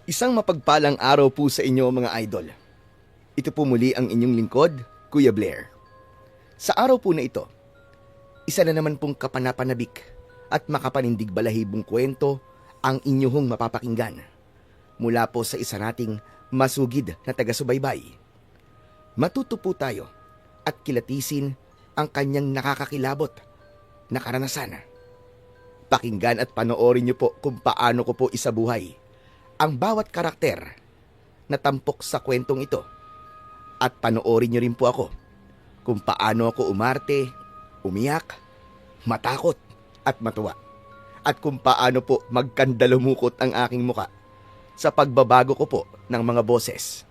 Isang mapagpalang araw po sa inyo mga idol. Ito po muli ang inyong lingkod, Kuya Blair. Sa araw po na ito, isa na naman pong kapanapanabik at makapanindig balahibong kwento ang inyong mapapakinggan mula po sa isa nating masugid na taga-subaybay. Matuto po tayo at kilatisin ang kanyang nakakakilabot na karanasan. Pakinggan at panoorin niyo po kung paano ko po isabuhay ang bawat karakter na tampok sa kwentong ito. At panoorin niyo rin po ako kung paano ako umarte, umiyak, matakot at matuwa. At kung paano po magkandalumukot ang aking muka sa pagbabago ko po ng mga boses.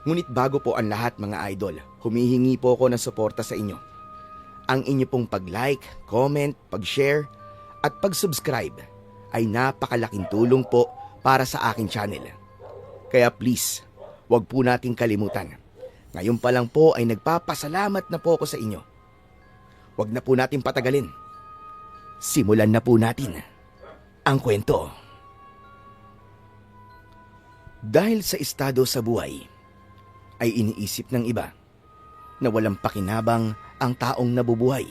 Ngunit bago po ang lahat mga idol, humihingi po ako ng suporta sa inyo. Ang inyo pong pag-like, comment, pag-share at pag-subscribe ay napakalaking tulong po para sa aking channel. Kaya please, wag po nating kalimutan. Ngayon pa lang po ay nagpapasalamat na po ako sa inyo. Wag na po natin patagalin. Simulan na po natin ang kwento. Dahil sa estado sa buhay, ay iniisip ng iba na walang pakinabang ang taong nabubuhay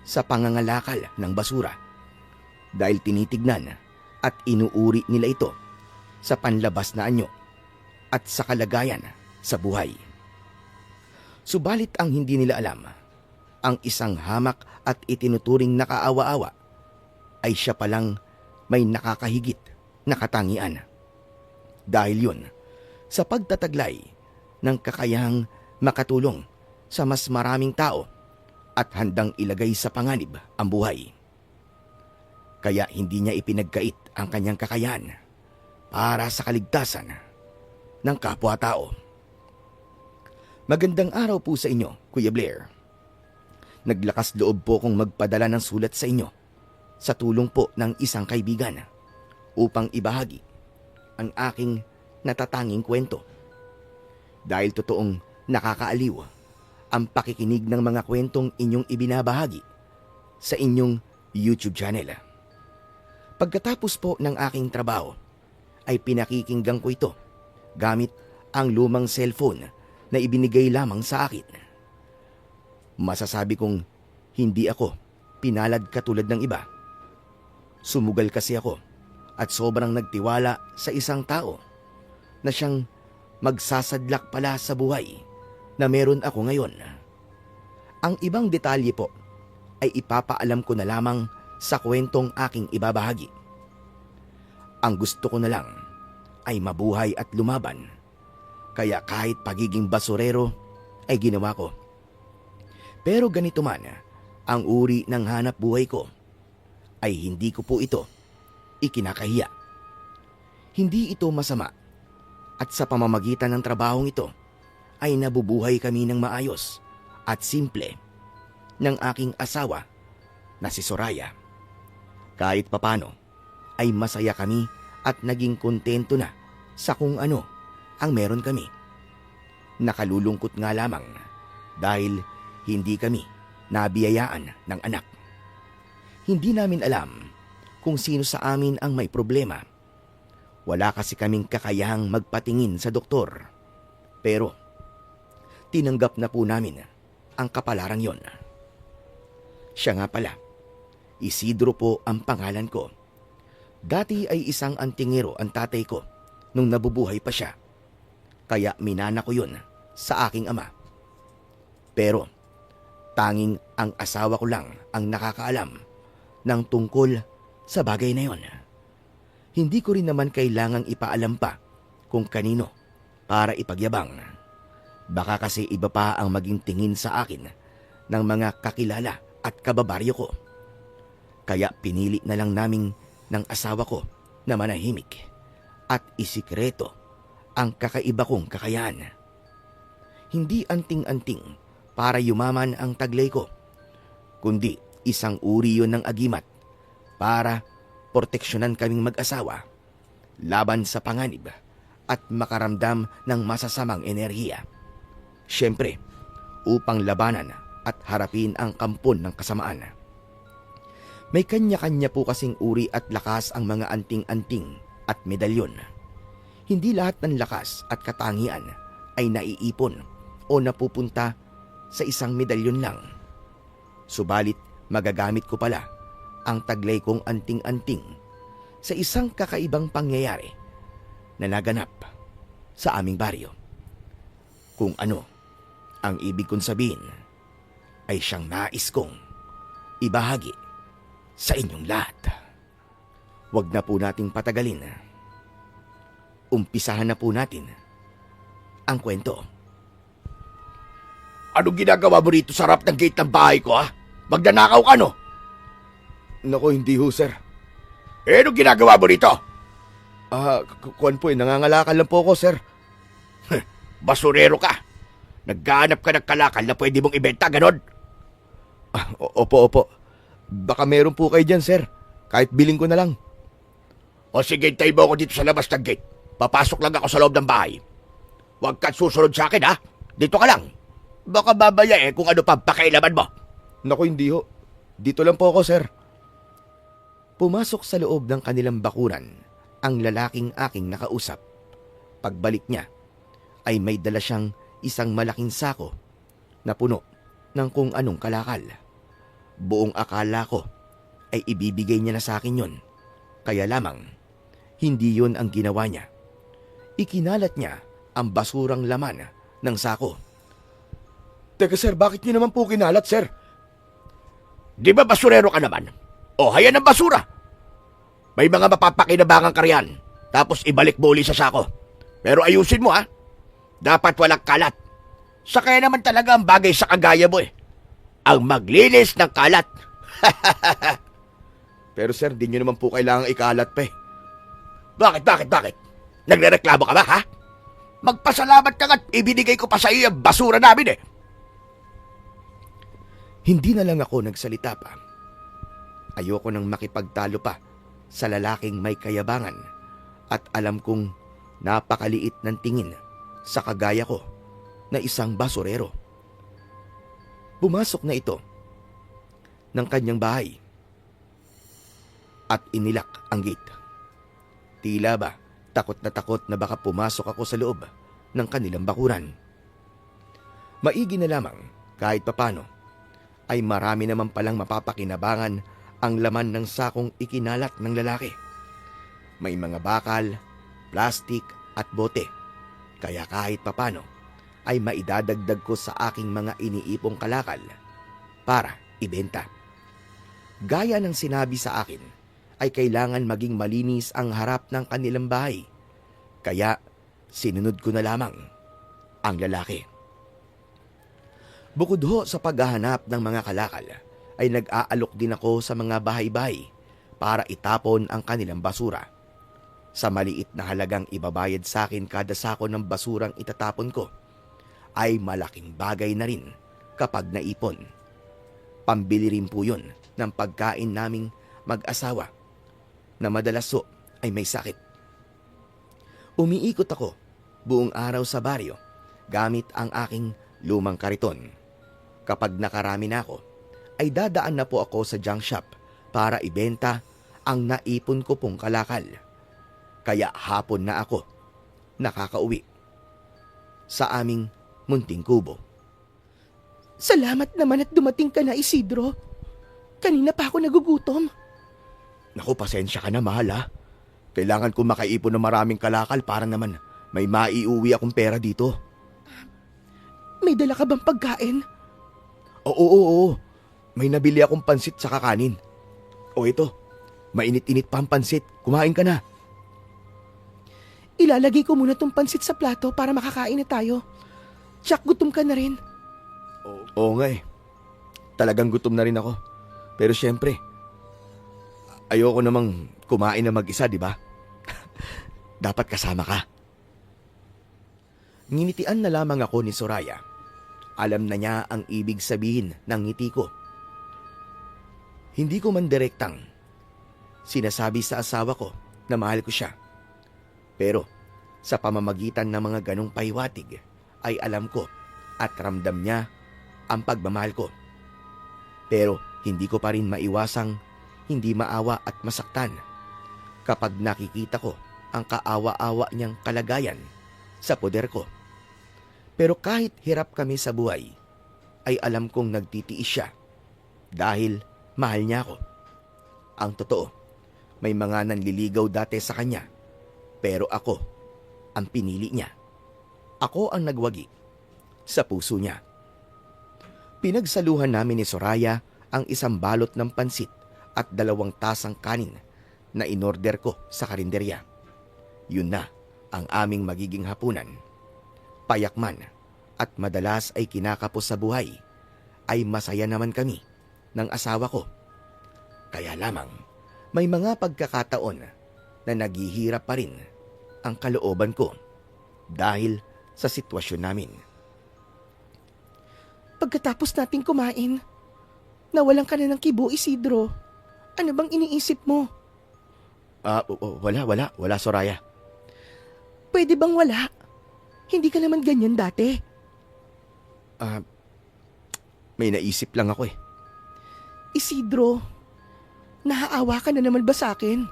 sa pangangalakal ng basura. Dahil tinitignan at inuuri nila ito sa panlabas na anyo at sa kalagayan sa buhay. Subalit ang hindi nila alam, ang isang hamak at itinuturing nakaawa-awa ay siya palang may nakakahigit na katangian. Dahil yun, sa pagtataglay ng kakayahang makatulong sa mas maraming tao at handang ilagay sa panganib ang buhay. Kaya hindi niya ipinagkait ang kanyang kakayahan para sa kaligtasan ng kapwa-tao. Magandang araw po sa inyo, Kuya Blair. Naglakas loob po kong magpadala ng sulat sa inyo sa tulong po ng isang kaibigan upang ibahagi ang aking natatanging kwento. Dahil totoong nakakaaliw ang pakikinig ng mga kwentong inyong ibinabahagi sa inyong YouTube channel. Pagkatapos po ng aking trabaho, ay pinakikinggan ko ito gamit ang lumang cellphone na ibinigay lamang sa akin. Masasabi kong hindi ako pinalad katulad ng iba. Sumugal kasi ako at sobrang nagtiwala sa isang tao na siyang magsasadlak pala sa buhay na meron ako ngayon. Ang ibang detalye po ay ipapaalam ko na lamang sa kwentong aking ibabahagi. Ang gusto ko na lang ay mabuhay at lumaban. Kaya kahit pagiging basurero ay ginawa ko. Pero ganito man ang uri ng hanap buhay ko, ay hindi ko po ito ikinakahiya. Hindi ito masama at sa pamamagitan ng trabahong ito ay nabubuhay kami ng maayos at simple ng aking asawa na si Soraya. Kahit papano ay masaya kami at naging kontento na sa kung ano ang meron kami. Nakalulungkot nga lamang dahil hindi kami nabiyayaan ng anak. Hindi namin alam kung sino sa amin ang may problema. Wala kasi kaming kakayahang magpatingin sa doktor. Pero tinanggap na po namin ang kapalarang yon. Siya nga pala, Isidro po ang pangalan ko. Dati ay isang antingero ang tatay ko nung nabubuhay pa siya. Kaya minana ko yun sa aking ama. Pero tanging ang asawa ko lang ang nakakaalam ng tungkol sa bagay na yon. Hindi ko rin naman kailangang ipaalam pa kung kanino para ipagyabang. Baka kasi iba pa ang maging tingin sa akin ng mga kakilala at kababaryo ko. Kaya pinili na lang naming ng asawa ko na manahimik at isikreto ang kakaiba kong kakayahan. Hindi anting-anting para yumaman ang taglay ko, kundi isang uri yun ng agimat para proteksyonan kaming mag-asawa laban sa panganib at makaramdam ng masasamang enerhiya. Siyempre, upang labanan at harapin ang kampon ng kasamaan. May kanya-kanya po kasing uri at lakas ang mga anting-anting at medalyon Hindi lahat ng lakas at katangian ay naiipon o napupunta sa isang medalyon lang. Subalit magagamit ko pala ang taglay kong anting-anting sa isang kakaibang pangyayari na naganap sa aming baryo. Kung ano ang ibig kong sabihin ay siyang nais kong ibahagi sa inyong lahat. Huwag na po nating patagalin. Umpisahan na po natin ang kwento. Anong ginagawa mo rito sa harap ng gate ng bahay ko, ha? Magnanakaw ka, no? Nako, hindi ho, sir. Anong ginagawa mo rito? Kuwan po, nangangalakal lang po ako, sir. Basurero ka. Naghahanap ka ng kalakal na pwede mong ibenta, ganon? Opo. Baka meron po kayo dyan, sir. Kahit biling ko na lang. O sige, hintayin mo ako dito sa labas ng gate. Papasok lang ako sa loob ng bahay. Huwag ka susunod sa akin, ha? Dito ka lang. Baka babaya kung ano pa pakialaman mo. Naku, hindi ho. Dito lang po ako, sir. Pumasok sa loob ng kanilang bakuran ang lalaking aking nakausap. Pagbalik niya, ay may dala siyang isang malaking sako na puno ng kung anong kalakal. Buong akala ko ay ibibigay niya na sa akin yon. Kaya lamang, hindi yon ang ginawa niya. Ikinalat niya ang basurang laman ng sako. Teka, sir, bakit niyo naman po kinalat, sir? Di ba basurero ka naman? O hayan ng basura. May mga mapapakinabangang ka riyan. Tapos ibalik mo uli sa sako. Pero ayusin mo, ha? Dapat walang kalat. Sa kaya naman talaga ang bagay sa kagaya mo, ang maglinis ng kalat. Pero sir, di nyo naman po kailangang ikalat pa eh. Bakit? Nagrereklamo ka ba, ha? Magpasalamat ka nga't ibinigay ko pa sa iyo ang basura namin, Hindi na lang ako nagsalita pa. Ayoko nang makipagtalo pa sa lalaking may kayabangan at alam kong napakaliit ng tingin sa kagaya ko na isang basurero. Pumasok na ito ng kanyang bahay at inilak ang gate. Tila ba takot na baka pumasok ako sa loob ng kanilang bakuran. Maigi na lamang kahit papano ay marami naman palang mapapakinabangan ang laman ng sakong ikinalat ng lalaki. May mga bakal, plastik at bote. Kaya kahit papano ay maidadagdag ko sa aking mga iniipong kalakal para ibenta. Gaya ng sinabi sa akin, ay kailangan maging malinis ang harap ng kanilang bahay. Kaya sinunod ko na lamang ang lalaki. Bukod ho sa paghahanap ng mga kalakal, ay nag-aalok din ako sa mga bahay-bahay para itapon ang kanilang basura. Sa maliit na halagang ibabayad sa akin kada sako ng basurang itatapon ko, ay malaking bagay na rin kapag naipon. Pambili rin po yun ng pagkain naming mag-asawa na madalas ay may sakit. Umiikot ako buong araw sa baryo gamit ang aking lumang kariton. Kapag nakarami na ako, ay dadaan na po ako sa junk shop para ibenta ang naipon ko pong kalakal. Kaya hapon na ako nakakauwi sa aming munting kubo. Salamat naman at dumating ka na, Isidro. Kanina pa ako nagugutom. Naku, pasensya ka na, mahal, ha? Kailangan ko makaipon ng maraming kalakal para naman may maiuwi akong pera dito. May dala ka bang pagkain? Oo. May nabili akong pansit sa kakanin. O ito, mainit-init pa ang pansit. Kumain ka na. Ilalagay ko muna tong pansit sa plato para makakain na tayo. Tsak, gutom ka na rin. Oo nga eh. Talagang gutom na rin ako. Pero syempre, ayoko namang kumain na mag-isa, di ba? Dapat kasama ka. Nginitian na lamang ako ni Soraya. Alam na niya ang ibig sabihin ng ngiti ko. Hindi ko man direktang sinasabi sa asawa ko na mahal ko siya. Pero sa pamamagitan ng mga ganong pahiwatig ay alam ko at ramdam niya ang pagmamahal ko. Pero hindi ko pa rin maiwasang hindi maawa at masaktan kapag nakikita ko ang kaawa-awa niyang kalagayan sa poder ko. Pero kahit hirap kami sa buhay, ay alam kong nagtitiis siya dahil mahal niya ako. Ang totoo, may mga nanliligaw dati sa kanya, pero ako ang pinili niya. Ako ang nagwagi sa puso niya. Pinagsaluhan namin ni Soraya ang isang balot ng pansit at 2 tasang kanin na inorder ko sa karinderya. Yun na ang aming magiging hapunan. Payakman at madalas ay kinakapos sa buhay, ay masaya naman kami ng asawa ko. Kaya lamang may mga pagkakataon na naghihirap pa rin ang kalooban ko dahil sa sitwasyon namin. Pagkatapos nating kumain, nawalan ka na ng kibo, Isidro. Ano bang iniisip mo? Wala, Soraya. Pwede bang wala? Hindi ka naman ganyan dati. May naisip lang ako eh. Isidro, naaawa ka na naman ba sa akin?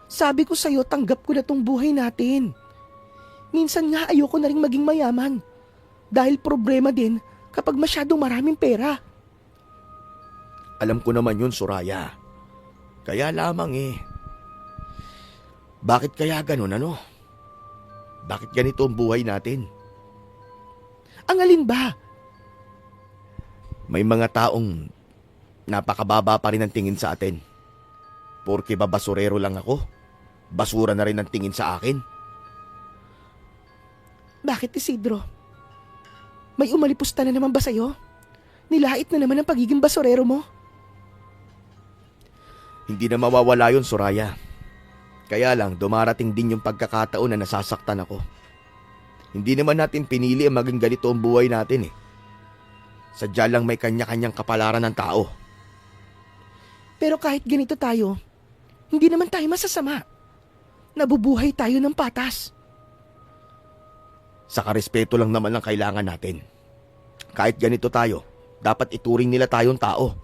Sabi ko sa'yo, tanggap ko na tong buhay natin. Minsan nga ayoko na rin maging mayaman. Dahil problema din kapag masyadong maraming pera. Alam ko naman yun, Soraya. Kaya lamang eh. Bakit kaya ganun, ano? Bakit ganito ang buhay natin? Ang alin ba? May mga taong napakababa pa rin ang tingin sa atin. Porke ba basurero lang ako? Basura na rin ang tingin sa akin. Bakit, Isidro? May umalipusta na naman ba sa'yo? Nilait na naman ang pagiging basurero mo? Hindi na mawawala yun, Soraya. Kaya lang, dumarating din yung pagkakataon na nasasaktan ako. Hindi naman natin pinili ang maging ganito ang buhay natin eh. Sadya lang may kanya-kanyang kapalaran ng tao. Pero kahit ganito tayo, hindi naman tayo masasama. Nabubuhay tayo ng patas. Sa karespeto lang naman ang kailangan natin. Kahit ganito tayo, dapat ituring nila tayong tao.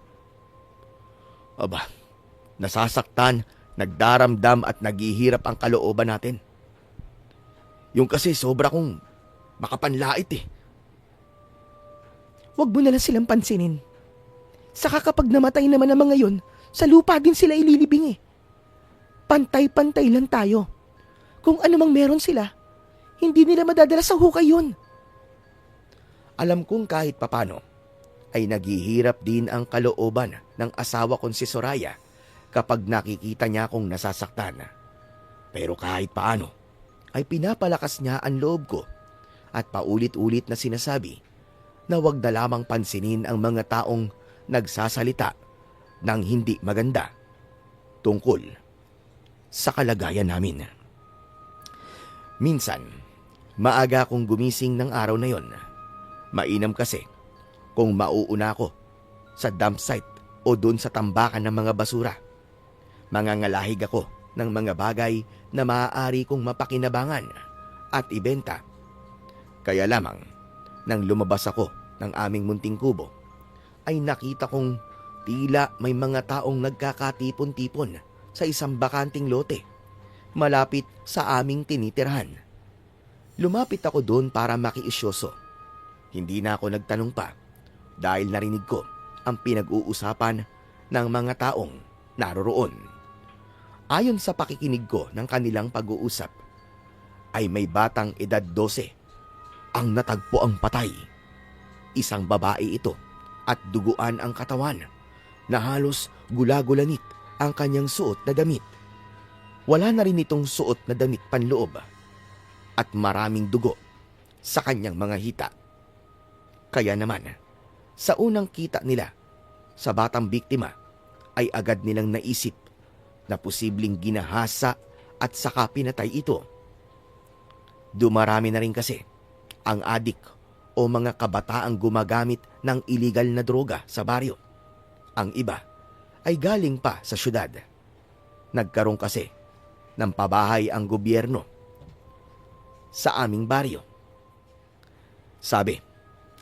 Aba, nasasaktan, nagdaramdam at naghihirap ang kalooban natin. Yung kasi sobra kong makapanlait eh. Huwag mo na lang silang pansinin. Saka kapag namatay naman ang mga yun, sa lupa din sila ililibing eh. Pantay-pantay lang tayo. Kung ano mang meron sila, hindi nila madadala sa hukay yun. Alam kong kahit papano, ay naghihirap din ang kalooban ng asawa kong si Soraya kapag nakikita niya akong nasasaktan. Pero kahit paano, ay pinapalakas niya ang loob ko at paulit-ulit na sinasabi na huwag na lamang pansinin ang mga taong nagsasalita ng hindi maganda tungkol sa kalagayan namin. Minsan, maaga akong gumising ng araw na yon. Mainam kasi kung mauuna ako sa dump site o dun sa tambakan ng mga basura. Mangangalahig ako ng mga bagay na maaari kong mapakinabangan at ibenta. Kaya lamang, nang lumabas ako ng aming munting kubo, ay nakita kong tila may mga taong nagkakatipon-tipon sa isang bakanting lote malapit sa aming tinitirhan. Lumapit ako doon para makiisyoso. Hindi na ako nagtanong pa dahil narinig ko ang pinag-uusapan ng mga taong naroroon. Ayon sa pakikinig ko ng kanilang pag-uusap, ay may batang edad 12 ang natagpo ang patay. Isang babae ito at duguan ang katawan na halos gula-gulanit ang kanyang suot na damit. Wala na rin itong suot na damit panloob at maraming dugo sa kanyang mga hita. Kaya naman, sa unang kita nila sa batang biktima ay agad nilang naisip na posibleng ginahasa at saka pinatay ito. Dumarami na rin kasi ang adik o mga kabataang gumagamit ng iligal na droga sa baryo. Ang iba ay galing pa sa syudad. Nagkaroon kasi ng pabahay ang gobyerno sa aming baryo. Sabi,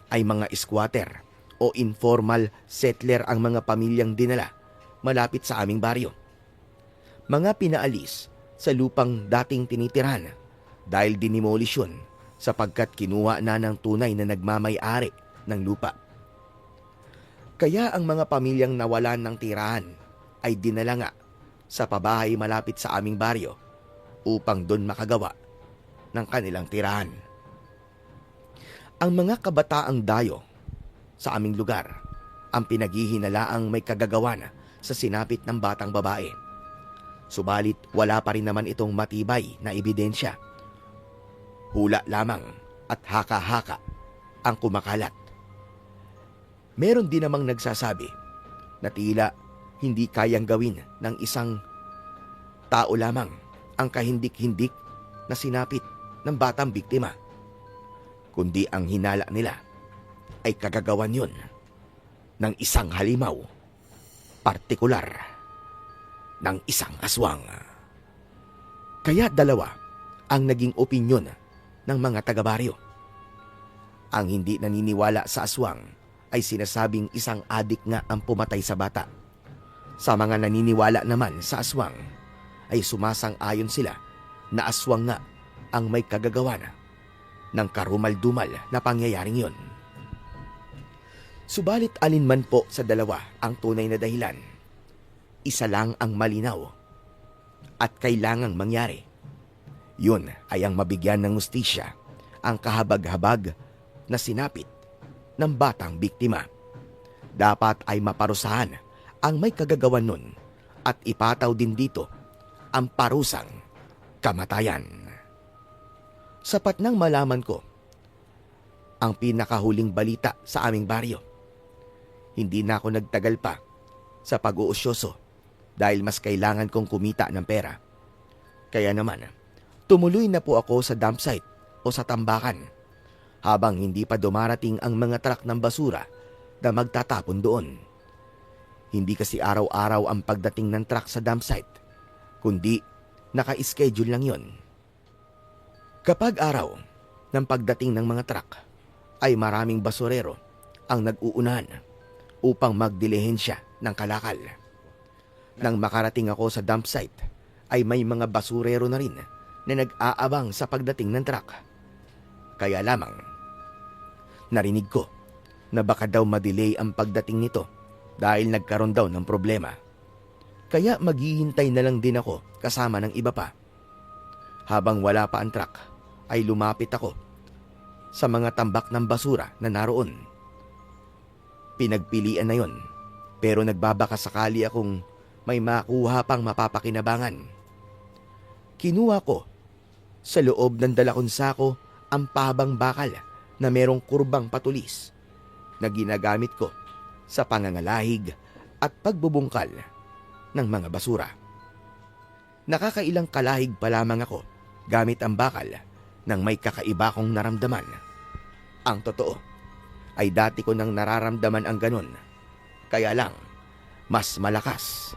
ay mga squatter o informal settler ang mga pamilyang dinala malapit sa aming baryo. Mga pinaalis sa lupang dating tinitirahan dahil dinimolish yun sapagkat kinuha na ng tunay na nagmamay-ari ng lupa. Kaya ang mga pamilyang nawalan ng tirahan ay dinala nga sa pabahay malapit sa aming baryo upang doon makagawa ng kanilang tirahan. Ang mga kabataang dayo sa aming lugar ang pinaghihinalaang may kagagawan sa sinapit ng batang babae. Subalit wala pa rin naman itong matibay na ebidensya. Hula lamang at haka-haka ang kumakalat. Meron din namang nagsasabi na tila hindi kayang gawin ng isang tao lamang ang kahindik-hindik na sinapit ng batang biktima, kundi ang hinala nila ay kagagawan yun ng isang halimaw, partikular ng isang aswang. Kaya dalawa ang naging opinyon ng mga taga-baryo. Ang hindi naniniwala sa aswang ay sinasabing isang adik nga ang pumatay sa bata. Sa mga naniniwala naman sa aswang ay sumasang-ayon sila na aswang nga ang may kagagawan ng karumal-dumal na pangyayaring yon. Subalit alinman po sa dalawa ang tunay na dahilan, isa lang ang malinaw at kailangang mangyari. Yun ay ang mabigyan ng hustisya ang kahabag-habag na sinapit ng batang biktima. Dapat ay maparusahan ang may kagagawan nun at ipataw din dito ang parusang kamatayan. Sapat nang malaman ko ang pinakahuling balita sa aming baryo, hindi na ako nagtagal pa sa pag-uusyoso dahil mas kailangan kong kumita ng pera. Kaya naman, tumuloy na po ako sa dump site o sa tambakan habang hindi pa dumarating ang mga truck ng basura na magtatapon doon. Hindi kasi araw-araw ang pagdating ng truck sa dump site, kundi naka-schedule lang yon. Kapag araw ng pagdating ng mga truck, ay maraming basurero ang nag-uunahan upang magdilihensya ng kalakal. Nang makarating ako sa dump site, ay may mga basurero na rin na nag-aabang sa pagdating ng truck. Kaya lamang, narinig ko na baka daw madelay ang pagdating nito dahil nagkaroon daw ng problema. Kaya maghihintay na lang din ako kasama ng iba pa. Habang wala pa ang truck, ay lumapit ako sa mga tambak ng basura na naroon. Pinagpilian na yon, pero nagbabaka sakali akong may makuha pang mapapakinabangan. Kinuha ko sa loob ng dalakong sako ang pahabang bakal na merong kurbang patulis na ginagamit ko sa pangangalahig at pagbubungkal ng mga basura. Nakakailang kalahig pa lamang ako gamit ang bakal nang may kakaiba kong naramdaman. Ang totoo ay dati ko nang nararamdaman ang ganun, kaya lang mas malakas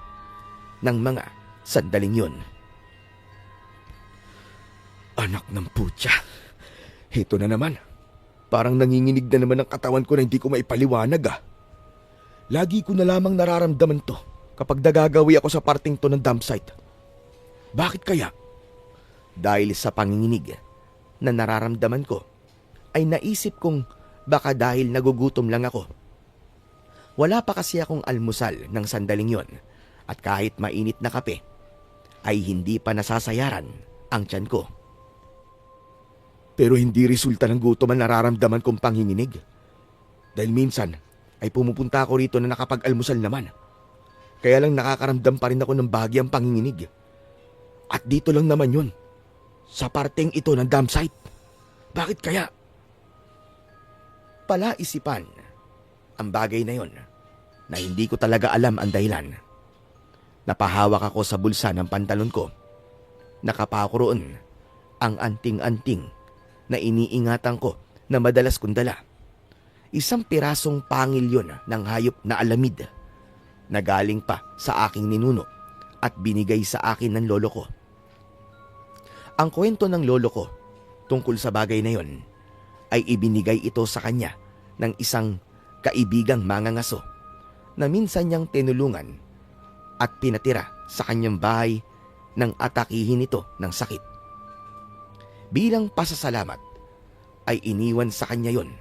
ng mga sandaling yun. Anak ng putya, ito na naman. Parang nanginginig na naman ang katawan ko na hindi ko maipaliwanag ah. Lagi ko na lamang nararamdaman to kapag nagagawi ako sa parting to ng dump site. Bakit kaya? Dahil sa panginginig na nararamdaman ko, ay naisip kong baka dahil nagugutom lang ako. Wala pa kasi akong almusal ng sandaling yon at kahit mainit na kape, ay hindi pa nasasayaran ang tiyan ko. Pero hindi resulta ng gutom ang nararamdaman kong panginginig. Dahil minsan ay pumupunta ako rito na nakapag-almusal naman. Kaya lang nakakaramdam pa rin ako ng bahagyang panginginig. At dito lang naman yun, sa parteng ito ng dump site. Bakit kaya? Palaisipan ang bagay na yon na hindi ko talaga alam ang dahilan. Napahawak ako sa bulsa ng pantalon ko. Nakapako roon ang anting-anting na iniingatan ko na madalas kong dala. Isang pirasong pangil yun ng hayop na alamid na galing pa sa aking ninuno at binigay sa akin ng lolo ko. Ang kwento ng lolo ko tungkol sa bagay na yon ay ibinigay ito sa kanya ng isang kaibigang mangangaso na minsan niyang tinulungan at pinatira sa kanyang bahay nang atakihin ito ng sakit. Bilang pasasalamat ay iniwan sa kanya yon,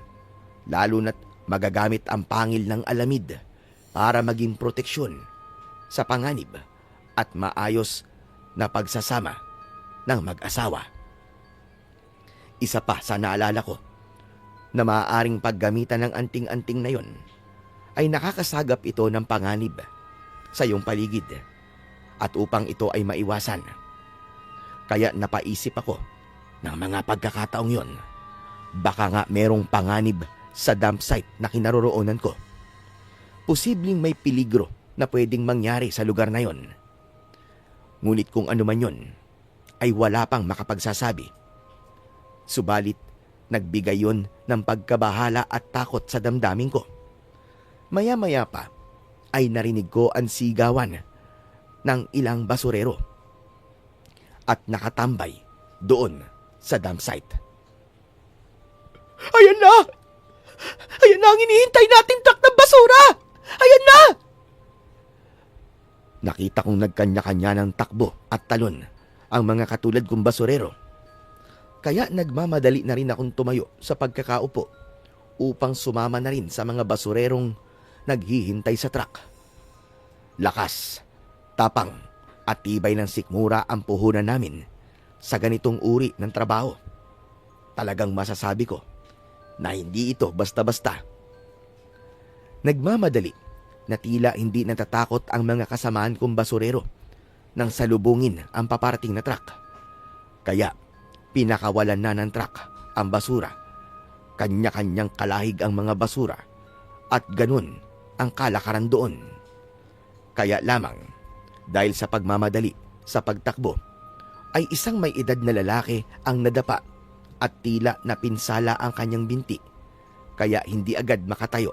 lalo na't magagamit ang pangil ng alamid para maging proteksyon sa panganib at maayos na pagsasama ng mag-asawa. Isa pa sa naalala ko na maaaring paggamitan ng anting-anting na yon ay nakakasagap ito ng panganib sa iyong paligid at upang ito ay maiwasan. Kaya napaisip ako ng mga pagkakataong yon, baka nga merong panganib sa dump site na kinaroroonan ko. Posibleng may peligro na pwedeng mangyari sa lugar na yon. Ngunit kung ano man yon, ay wala pang makapagsasabi. Subalit, nagbigay yon ng pagkabahala at takot sa damdamin ko. Maya-maya pa, ay narinig ko ang sigawan ng ilang basurero at nakatambay doon sa dump site. Ayan na! Ayan na ang hinihintay nating truck ng basura! Ayan na! Nakita kong nagkanya-kanya ng takbo at talon ang mga katulad kong basurero. Kaya nagmamadali na rin akong tumayo sa pagkakaupo upang sumama na rin sa mga basurerong naghihintay sa truck. Lakas, tapang at tibay ng sikmura ang puhunan namin sa ganitong uri ng trabaho. Talagang masasabi ko na hindi ito basta-basta. Nagmamadali na tila hindi natatakot ang mga kasamaan kong basurero nang salubungin ang paparating na truck. Kaya pinakawalan na ng truck ang basura. Kanya-kanyang kalahig ang mga basura at ganun ang kalakaran doon. Kaya lamang dahil sa pagmamadali sa pagtakbo ay isang may edad na lalaki ang nadapa at tila napinsala ang kanyang binti kaya hindi agad makatayo.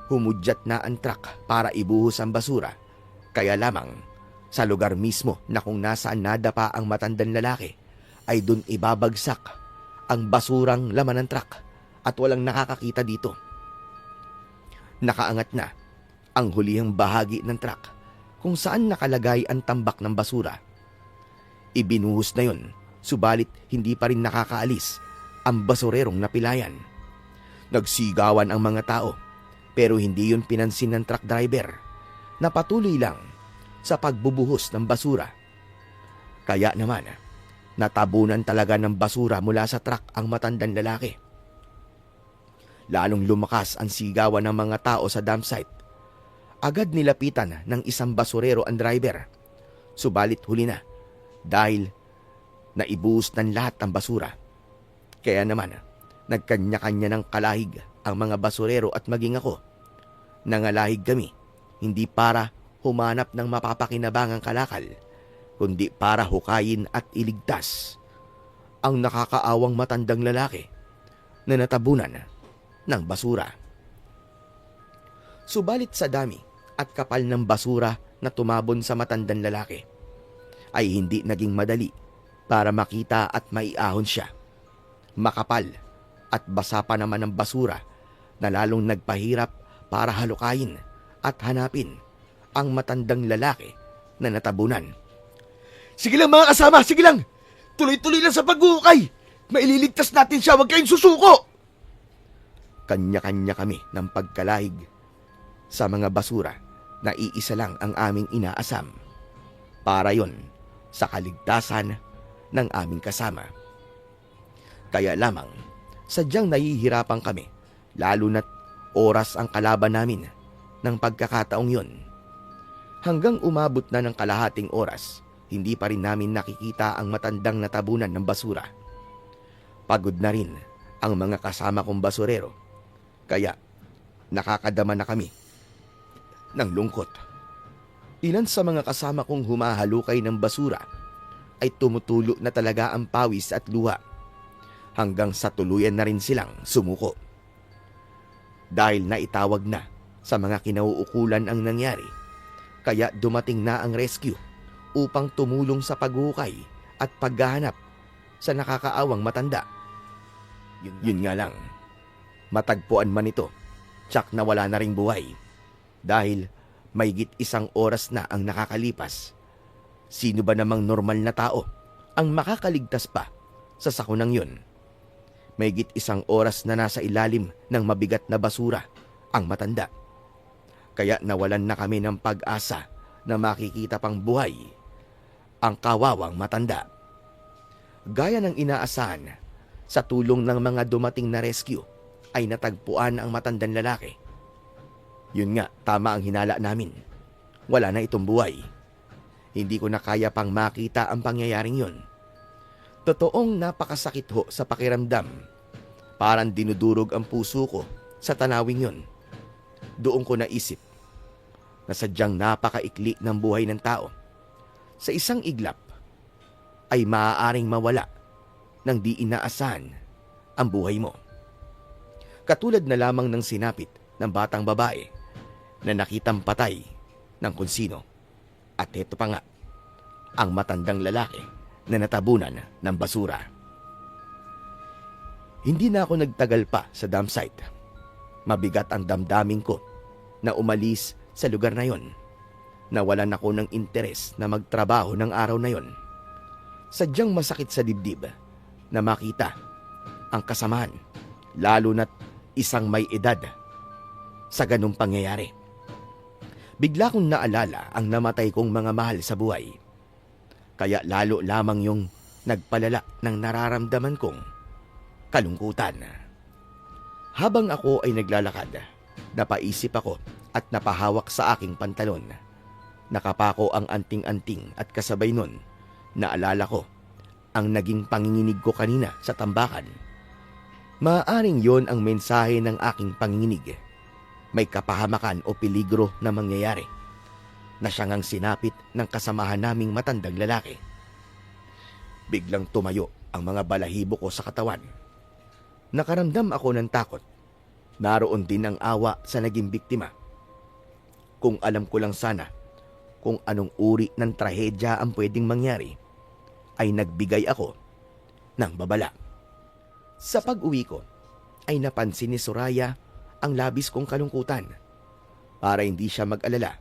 Humudyat na ang truck para ibuhos ang basura, kaya lamang sa lugar mismo na kung nasaan nadapa ang matandang lalaki ay dun ibabagsak ang basurang laman ng truck at walang nakakakita dito. Nakaangat na ang hulihang bahagi ng truck kung saan nakalagay ang tambak ng basura. Ibinuhos na yon, subalit hindi pa rin nakakaalis ang basurerong napilayan. Nagsigawan ang mga tao, pero hindi yun pinansin ng truck driver na patuloy lang sa pagbubuhos ng basura. Kaya naman, natabunan talaga ng basura mula sa truck ang matandang lalaki. Lalong lumakas ang sigawan ng mga tao sa dump site. Agad nilapitan ng isang basurero ang driver. Subalit huli na dahil naibuhos ng lahat ng basura. Kaya naman, nagkanya-kanya ng kalahig ang mga basurero at maging ako. Nangalahig kami, hindi para humanap ng mapapakinabangang kalakal, kundi para hukayin at iligtas ang nakakaawang matandang lalaki na natabunan ng basura. Subalit sa dami at kapal ng basura na tumabon sa matandang lalaki, ay hindi naging madali para makita at maiahon siya. Makapal at basa pa naman ng basura na lalong nagpahirap para halukayin at hanapin ang matandang lalaki na natabunan. Sige lang mga kasama, sige lang! Tuloy-tuloy lang sa paghuhukay! Maililigtas natin siya, huwag kayong susuko! Kanya-kanya kami ng pagkalahig sa mga basura na iisa lang ang aming inaasam. Para yon sa kaligtasan ng aming kasama. Kaya lamang, sadyang nahihirapan kami, lalo na't oras ang kalaban namin ng pagkakataong yon. Hanggang umabot na ng kalahating oras, hindi pa rin namin nakikita ang matandang natabunan ng basura. Pagod na rin ang mga kasama kong basurero, kaya nakakadama na kami ng lungkot. Ilan sa mga kasama kong humahalukay ng basura ay tumutulo na talaga ang pawis at luha, hanggang sa tuluyan na rin silang sumuko. Dahil naitawag na sa mga kinauukulan ang nangyari, kaya dumating na ang rescue upang tumulong sa paghuhukay at paghahanap sa nakakaawang matanda. Yun nga lang, matagpuan man ito, tsak na wala na ring buhay dahil mahigit 1 oras na ang nakakalipas Sino ba namang normal na tao ang makakaligtas pa sa sakunang yun? Mahigit 1 oras na nasa ilalim ng mabigat na basura ang matanda. Kaya nawalan na kami ng pag-asa na makikita pang buhay ang kawawang matanda. Gaya ng inaasahan, sa tulong ng mga dumating na rescue ay natagpuan ang matandang lalaki. Yun nga, tama ang hinala namin. Wala na itong buhay. Hindi ko na kaya pang makita ang pangyayaring yun. Totoong napakasakit ho sa pakiramdam. Parang dinudurog ang puso ko sa tanawing yun. Doon ko naisip na sadyang napakaikli ng buhay ng tao. Sa isang iglap ay maaaring mawala ng di inaasahan ang buhay mo. Katulad na lamang ng sinapit ng batang babae na nakitang patay ng kung sino. At ito pa nga, ang matandang lalaki na natabunan ng basura. Hindi na ako nagtagal pa sa dump site. Mabigat ang damdamin ko na umalis sa lugar na yon. Nawalan ako ng interes na magtrabaho ng araw na yon. Sadyang masakit sa dibdib na makita ang kasamaan, lalo na't isang may edad sa ganung pangyayari. Bigla kong naalala ang namatay kong mga mahal sa buhay. Kaya lalo lamang yung nagpalala ng nararamdaman kong kalungkutan. Habang ako ay naglalakad, napaisip ako at napahawak sa aking pantalon. Nakapako ang anting-anting at kasabay nun, naalala ko ang naging panginginig ko kanina sa tambakan. Maaaring yon ang mensahe ng aking panginginig. May kapahamakan o peligro na mangyayari na siyang ang sinapit ng kasamahan naming matandang lalaki. Biglang tumayo ang mga balahibo ko sa katawan. Nakaramdam ako ng takot. Naroon din ang awa sa naging biktima. Kung alam ko lang sana kung anong uri ng trahedya ang pwedeng mangyari, ay nagbigay ako ng babala. Sa pag-uwi ko, ay napansin ni Soraya ang labis kong kalungkutan. Para hindi siya mag-alala,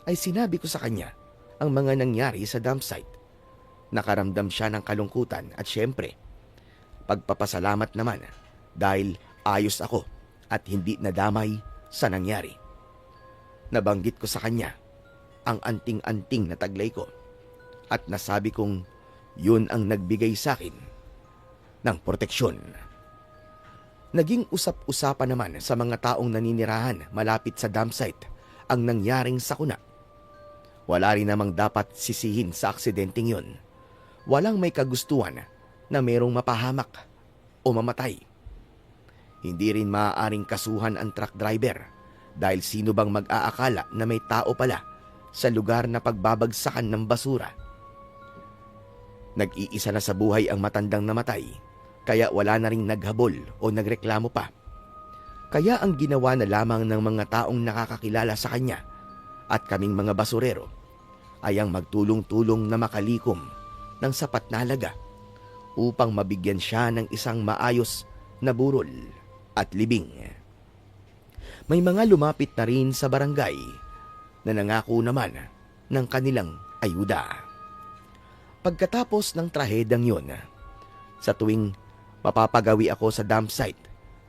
ay sinabi ko sa kanya ang mga nangyari sa dump site. Nakaramdam siya ng kalungkutan at syempre, pagpapasalamat naman dahil ayos ako at hindi nadamay sa nangyari. Nabanggit ko sa kanya ang anting-anting na taglay ko at nasabi kong yun ang nagbigay sa akin ng proteksyon. Naging usap-usapan naman sa mga taong naninirahan malapit sa dump site ang nangyaring sakuna. Wala rin namang dapat sisihin sa aksidenteng yun. Walang may kagustuhan na merong mapahamak o mamatay. Hindi rin maaaring kasuhan ang truck driver dahil sino bang mag-aakala na may tao pala sa lugar na pagbabagsakan ng basura. Nag-iisa na sa buhay ang matandang namatay, kaya wala na ring naghabol o nagreklamo pa. Kaya ang ginawa na lamang ng mga taong nakakakilala sa kanya at kaming mga basurero ay ang magtulong-tulong na makalikom ng sapat na halaga upang mabigyan siya ng isang maayos na burol at libing. May mga lumapit na rin sa barangay na nangako naman ng kanilang ayuda. Pagkatapos ng trahedyang yun, sa tuwing mapapagawi ako sa dump site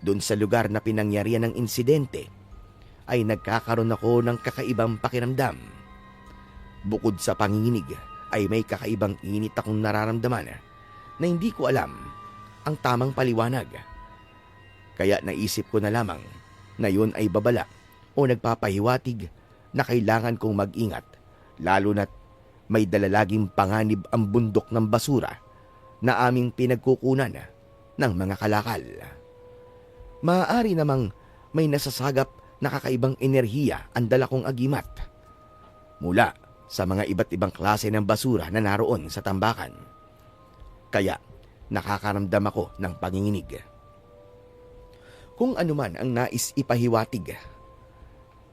dun sa lugar na pinangyarihan ng insidente, ay nagkakaroon ako ng kakaibang pakiramdam. Bukod sa panginginig, ay may kakaibang init akong nararamdaman na hindi ko alam ang tamang paliwanag. Kaya naisip ko na lamang na yun ay babala o nagpapahiwatig na kailangan kong mag-ingat, lalo na't may dalalaging panganib ang bundok ng basura na aming pinagkukunan ng mga kalakal. Maaari namang may nasasagap na kakaibang enerhiya ang dala kong agimat mula sa mga iba't ibang klase ng basura na naroon sa tambakan. Kaya nakakaramdam ako ng panginginig. Kung ano man ang nais ipahiwatig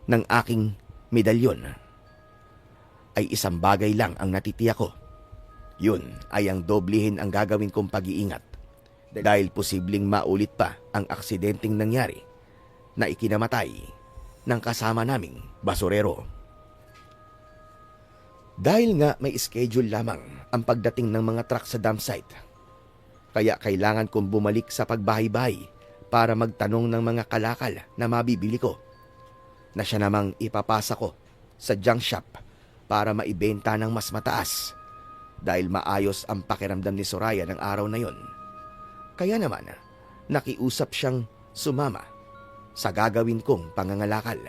ng aking medalyon, ay isang bagay lang ang natitiyak ko. Yun ay ang doblehin ang gagawin kong pag-iingat dahil posibleng maulit pa ang aksidenteng nangyari na ikinamatay ng kasama naming basurero. Dahil nga may schedule lamang ang pagdating ng mga truck sa dump site, kaya kailangan kong bumalik sa pagbahay-bahay para magtanong ng mga kalakal na mabibili ko, na siya namang ipapasa ko sa junk shop para maibenta ng mas mataas dahil maayos ang pakiramdam ni Soraya ng araw na yon. Kaya naman, nakiusap siyang sumama sa gagawin kong pangangalakal.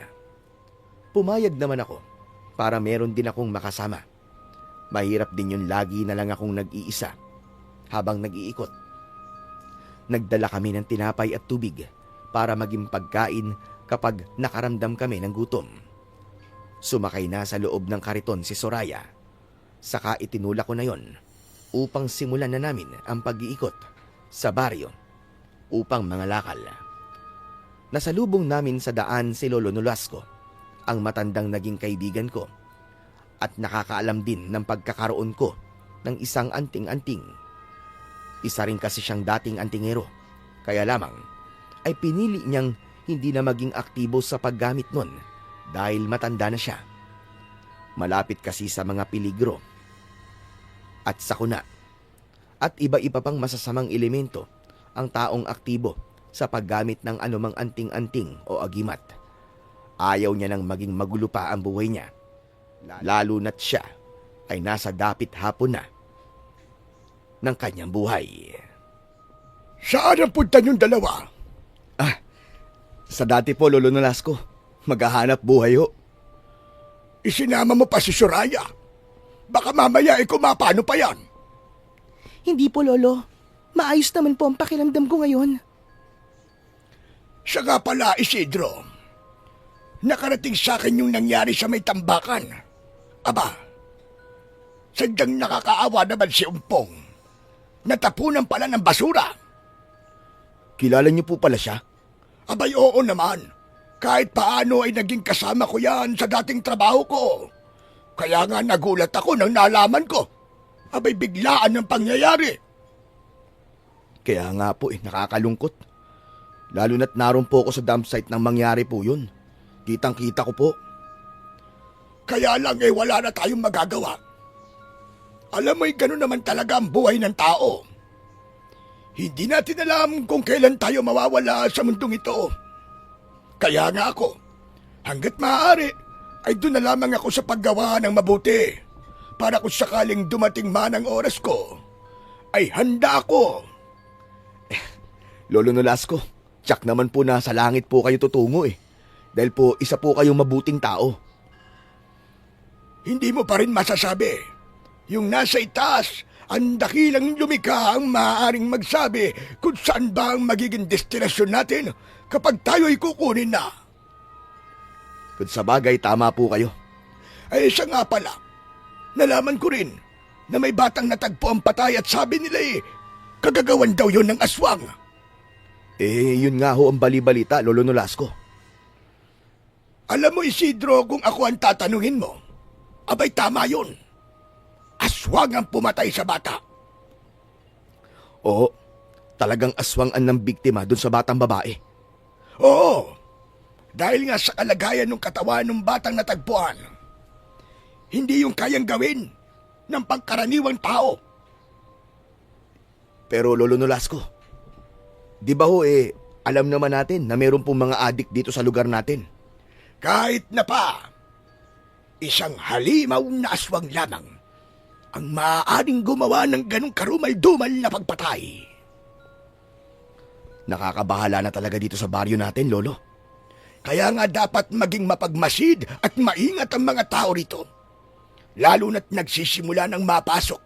Pumayag naman ako para meron din akong makasama. Mahirap din yun, lagi na lang akong nag-iisa habang nag-iikot. Nagdala kami ng tinapay at tubig para maging pagkain kapag nakaramdam kami ng gutom. Sumakay na sa loob ng kariton si Soraya. Saka itinulak ko na yon upang simulan na namin ang pag-iikot sa baryo upang mangalakal. Nasalubong namin sa daan si Lolo Nolasco, ang matandang naging kaibigan ko at nakakaalam din ng pagkakaroon ko ng isang anting-anting. Isa rin kasi siyang dating antingero, kaya lamang ay pinili niyang hindi na maging aktibo sa paggamit nun dahil matanda na siya. Malapit kasi sa mga peligro at sakuna at iba-iba pang masasamang elemento ang taong aktibo sa paggamit ng anumang anting-anting o agimat. Ayaw niya nang maging magulo pa ang buhay niya, lalo na't siya ay nasa dapit hapon na ng kanyang buhay. Saan ang punta niyong dalawa? Sa dati po, Lolo Nolasco, maghahanap buhay ho. Isinama mo pa si Soraya. Baka mamaya kumapano pa yan. Hindi po, Lolo. Maayos naman po ang pakiramdam ko ngayon. Siya nga pala, Isidro. Nakarating sa akin yung nangyari sa may tambakan. Aba, sadyang nakakaawa naman si Umpong. Natapunan pala ng basura. Kilala niyo po pala siya? Abay, oo naman. Kahit paano ay naging kasama ko yan sa dating trabaho ko. Kaya nga nagulat ako nang nalaman ko. Abay, biglaan ang pangyayari. Kaya nga po nakakalungkot. Lalo na't naroon po ako sa dump site nang mangyari po yun. Kitang-kita ko po. Kaya lang wala na tayong magagawa. Alam mo'y gano'n naman talaga ang buhay ng tao. Hindi natin alam kung kailan tayo mawawala sa mundong ito. Kaya nga ako, hanggat maaari, ay doon na lamang ako sa paggawa ng mabuti. Para kung sakaling dumating man ang oras ko, ay handa ako. Lolo Nolasco, tsak naman po na sa langit po kayo tutungo Dahil po isa po kayong mabuting tao. Hindi mo pa rin masasabi. Yung nasa itaas, ang dakilang lumikha ang maaaring magsabi kung saan ba ang magiging destinasyon natin kapag tayo'y kukunin na. Kung sa bagay, tama po kayo. Ay siya nga pala, nalaman ko rin na may batang natagpo ang patay at sabi nila kagagawan daw yon ng aswang. Yun nga ho ang bali-balita, Lolo Nolasco. Alam mo, Isidro, kung ako ang tatanungin mo, abay tama yun. Aswang ang pumatay sa bata. Oo, talagang aswangan ng biktima dun sa batang babae. Oo, dahil nga sa kalagayan ng katawan ng batang natagpuan, hindi yung kayang gawin ng pangkaraniwang tao. Pero Lolo Nolasco, di ba ho alam naman natin na meron pong mga adik dito sa lugar natin? Kahit na pa, isang halimaw na aswang lamang ang maaaring gumawa ng ganong karumal-dumal na pagpatay. Nakakabahala na talaga dito sa baryo natin, Lolo. Kaya nga dapat maging mapagmasid at maingat ang mga tao rito. Lalo na't nagsisimula ng mapasok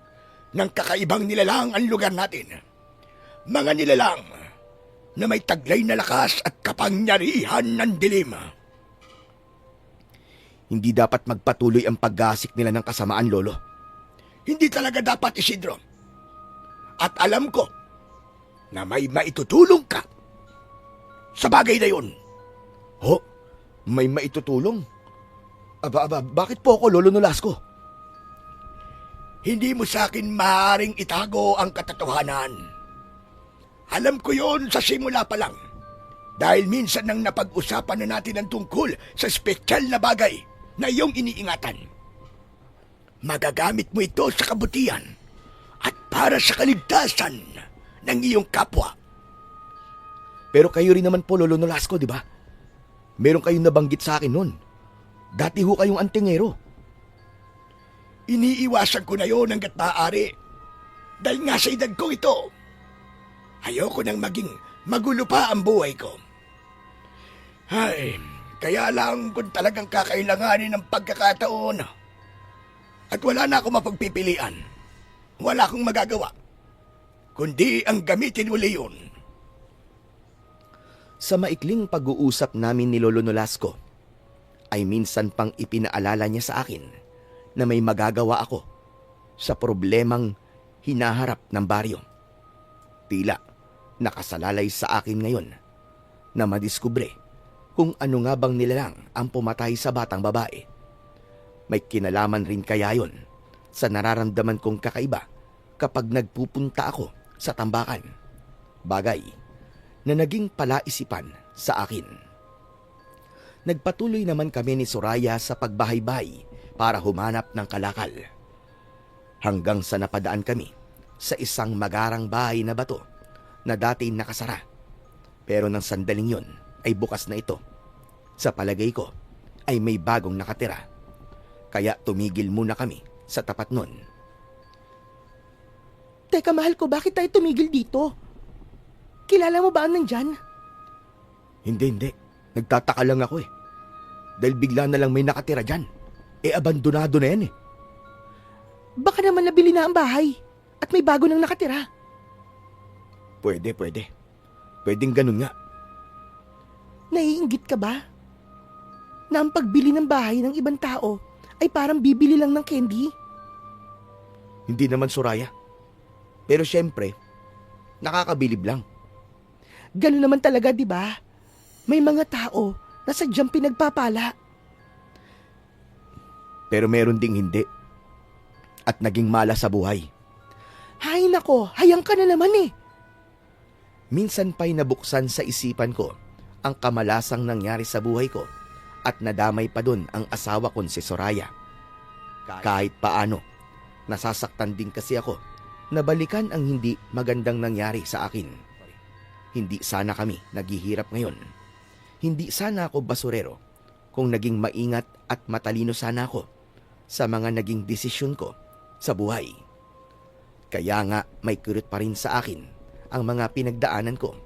ng kakaibang nilalang ang lugar natin. Mga nilalang na may taglay na lakas at kapangyarihan ng dilim. Hindi dapat magpatuloy ang paggasik nila ng kasamaan, Lolo. Hindi talaga dapat, Isidro. At alam ko na may maitutulong ka sa bagay na yun. Ho? May maitutulong? Aba, bakit po ako, Lolo Nolasco? Hindi mo sa akin maaaring itago ang katotohanan. Alam ko yon sa simula pa lang. Dahil minsan nang napag-usapan na natin ang tungkol sa espesyal na bagay na iyong iniingatan. magagamit mo ito sa kabutihan at para sa kaligtasan ng iyong kapwa. Pero kayo rin naman po, Lolo Nolasco, di ba? Meron kayong nabanggit sa akin nun. Dati ho kayong antingero. Iniiwasan ko na yon hanggat maaari. Dahil nga sa edad ko ito, ayoko nang maging magulo pa ang buhay ko. Ay, kaya lang kung talagang kakailanganin ng pagkakataon at wala na akong mapagpipilian, wala akong magagawa, kundi ang gamitin uli yun. Sa maikling pag-uusap namin ni Lolo Nolasco, ay minsan pang ipinaalala niya sa akin na may magagawa ako sa problemang hinaharap ng baryo. Tila nakasalalay sa akin ngayon na madiskubre kung ano nga bang nilalang ang pumatay sa batang babae. May kinalaman rin kaya yon sa nararamdaman kong kakaiba kapag nagpupunta ako sa tambakan. Bagay na naging palaisipan sa akin. Nagpatuloy naman kami ni Soraya sa pagbahaybay para humanap ng kalakal. Hanggang sa napadaan kami sa isang magarang bahay na bato na dati nakasara. Pero nang sandaling yon ay bukas na ito. Sa palagay ko ay may bagong nakatira. Kaya tumigil muna kami sa tapat nun. Teka mahal ko, bakit tayo tumigil dito? Kilala mo ba ang nandyan? Hindi. Nagtataka lang ako eh. Dahil bigla na lang may nakatira dyan. Abandonado na yan eh. Baka naman nabili na ang bahay at may bago nang nakatira. Pwede. Pwedeng ganun nga. Naiinggit ka ba? Na ang pagbili ng bahay ng ibang tao ay parang bibili lang ng candy? Hindi naman, Soraya. Pero syempre, nakakabilib lang. Ganun naman talaga, di ba? May mga tao na sadyang pinagpapala. Pero meron ding hindi. At naging malas sa buhay. Hay nako, hayang ka na naman eh. Minsan pa'y nabuksan sa isipan ko ang kamalasang nangyari sa buhay ko at nadamay pa dun ang asawa kong si Soraya. Kahit paano, nasasaktan din kasi ako na balikan ang hindi magandang nangyari sa akin. Hindi sana kami naghihirap ngayon. Hindi sana ako basurero kung naging maingat at matalino sana ako sa mga naging desisyon ko sa buhay. Kaya nga may kurot pa rin sa akin ang mga pinagdaanan ko.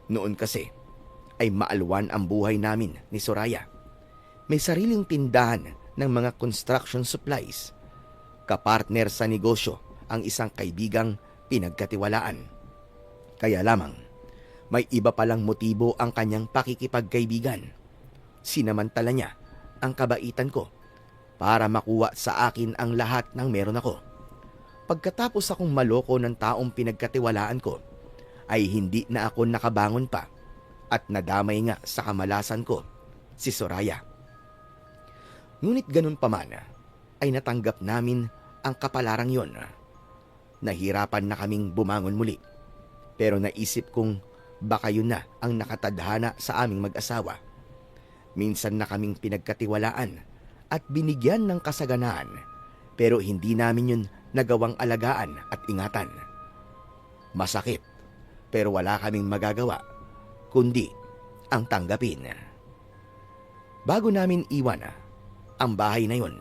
Noon kasi ay maalwan ang buhay namin ni Soraya. May sariling tindahan ng mga construction supplies. Kapartner sa negosyo ang isang kaibigang pinagkatiwalaan. Kaya lamang, may iba palang motibo ang kanyang pakikipagkaibigan. Sinamantala niya ang kabaitan ko para makuha sa akin ang lahat ng meron ako. Pagkatapos akong maloko ng taong pinagkatiwalaan ko, ay hindi na ako nakabangon pa at nadamay nga sa kamalasan ko si Soraya. Ngunit ganun pa man, ay natanggap namin ang kapalarang yon. Nahirapan na kaming bumangon muli. Pero naisip kong baka yun na ang nakatadhana sa aming mag-asawa. Minsan na kaming pinagkatiwalaan at binigyan ng kasaganaan, pero hindi namin yun nagawang alagaan at ingatan. Masakit, pero wala kaming magagawa, kundi ang tanggapin. Bago namin iwan ang bahay na yon,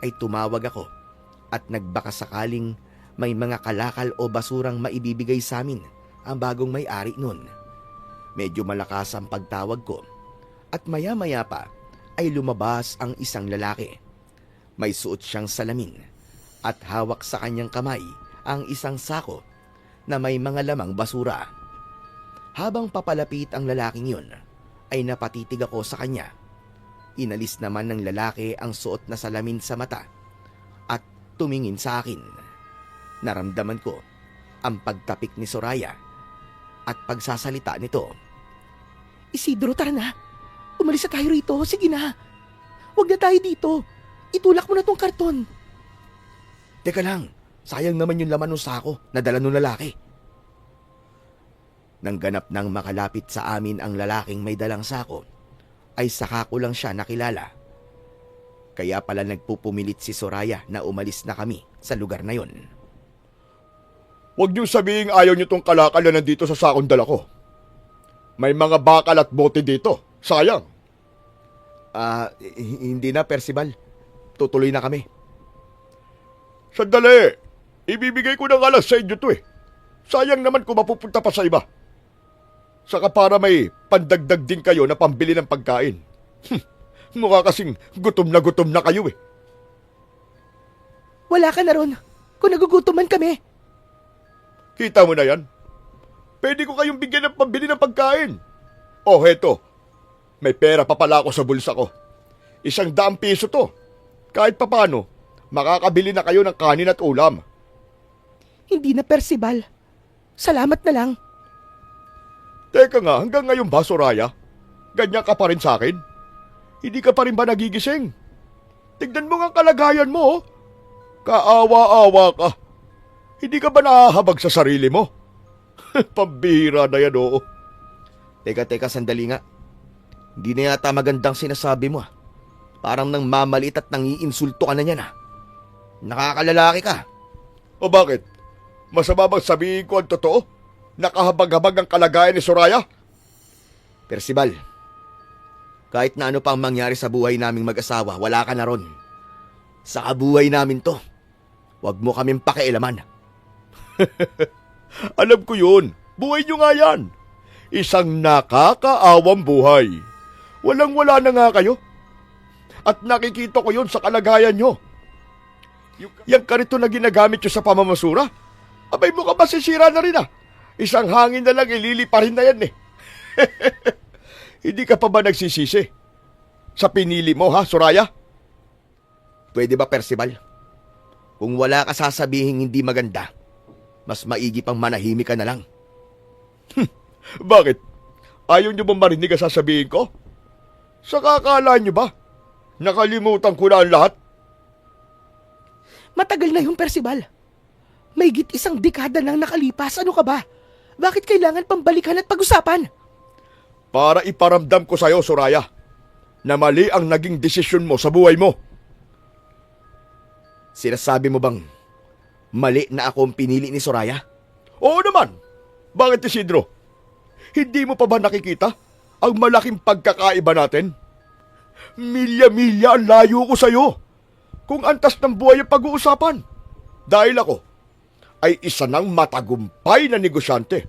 ay tumawag ako at nagbaka sakaling may mga kalakal o basurang maibibigay sa amin ang bagong may-ari nun. Medyo malakas ang pagtawag ko at maya-maya pa ay lumabas ang isang lalaki. May suot siyang salamin at hawak sa kanyang kamay ang isang sako na may mga lamang basura. Habang papalapit ang lalaking yun, ay napatitig ako sa kanya. Inalis naman ng lalaki ang suot na salamin sa mata at tumingin sa akin. Naramdaman ko ang pagtapik ni Soraya at pagsasalita nito. Isidro, tara na. Umalis na tayo rito. Sige na. Huwag na tayo dito. Itulak mo na tong karton. Teka lang, sayang naman yung laman ng sako na dala ng lalaki. Nang ganap nang makalapit sa amin ang lalaking may dalang sako, ay saka ko lang siya nakilala. Kaya pala nagpupumilit si Soraya na umalis na kami sa lugar na yon. Huwag niyo sabihin ayaw niyo tong kalakal na nandito sa sakong dala ko. May mga bakal at bote dito. Sayang. Hindi na, Percival. Tutuloy na kami. Sandali. Ibibigay ko ng alas sa inyo to eh. Sayang naman kung mapupunta pa sa iba. Saka para may pandagdag din kayo na pambili ng pagkain. Mukha kasing gutom na kayo eh. Wala ka na ron. Kung nagugutuman kami. Kita mo na yan? Pwede ko kayong bigyan ng pambili ng pagkain. Oh, heto. May pera pa pala ako sa bulsa ko. 100 piso to. Kahit papano, makakabili na kayo ng kanin at ulam. Hindi na, Percival. Salamat na lang. Teka nga, hanggang ngayon ba, Soraya? Ganyan ka pa rin sa akin? Hindi ka pa rin ba nagigising? Tignan mo nga ang kalagayan mo, oh. Kaawa-awa ka. Hindi ka ba nahahabag sa sarili mo? Pambihira na yan, oo. Teka, sandali nga. Hindi na yata magandang sinasabi mo. Parang nang mamalit at nang iinsulto ka na niyan. Nakakalalaki ka. O bakit? Masama bang sabihin ko ang totoo? Nakahabag-habag ang kalagayan ni Soraya? Percival, kahit na ano pang mangyari sa buhay naming mag-asawa, wala ka na ron. Sa kabuhay namin to. Huwag mo kaming pakialaman. Alam ko yun. Buhay nyo nga yan. Isang nakakaawang buhay. Walang-wala na nga kayo. At nakikita ko yun sa kalagayan nyo. Yung karito na ginagamit nyo sa pamamasura, abay mo ka masisira na rin ah. Isang hangin na lang ililipa rin na yan eh. Hindi ka pa ba nagsisisi? Sa pinili mo ha, Soraya? Pwede ba, Percival? Kung wala ka sasabihin hindi maganda, mas maigi pang manahimik ka na lang. Bakit? Ayaw nyo bang marinig ang sasabihin ko? Sa kakala nyo ba? Nakalimutan ko na ang lahat? Matagal na yung Percival. May git 1 dekada nang nakalipas. Ano ka ba? Bakit kailangan pambalikan at pag-usapan? Para iparamdam ko sa'yo, Soraya, na mali ang naging desisyon mo sa buhay mo. Sinasabi mo bang mali na ako ang pinili ni Soraya? Oo naman. Bakit, Isidro? Hindi mo pa ba nakikita ang malaking pagkakaiba natin? Milya-milya ang layo ko sa'yo. Kung antas ng buhay ang pag-uusapan. Dahil ako ay isa ng matagumpay na negosyante.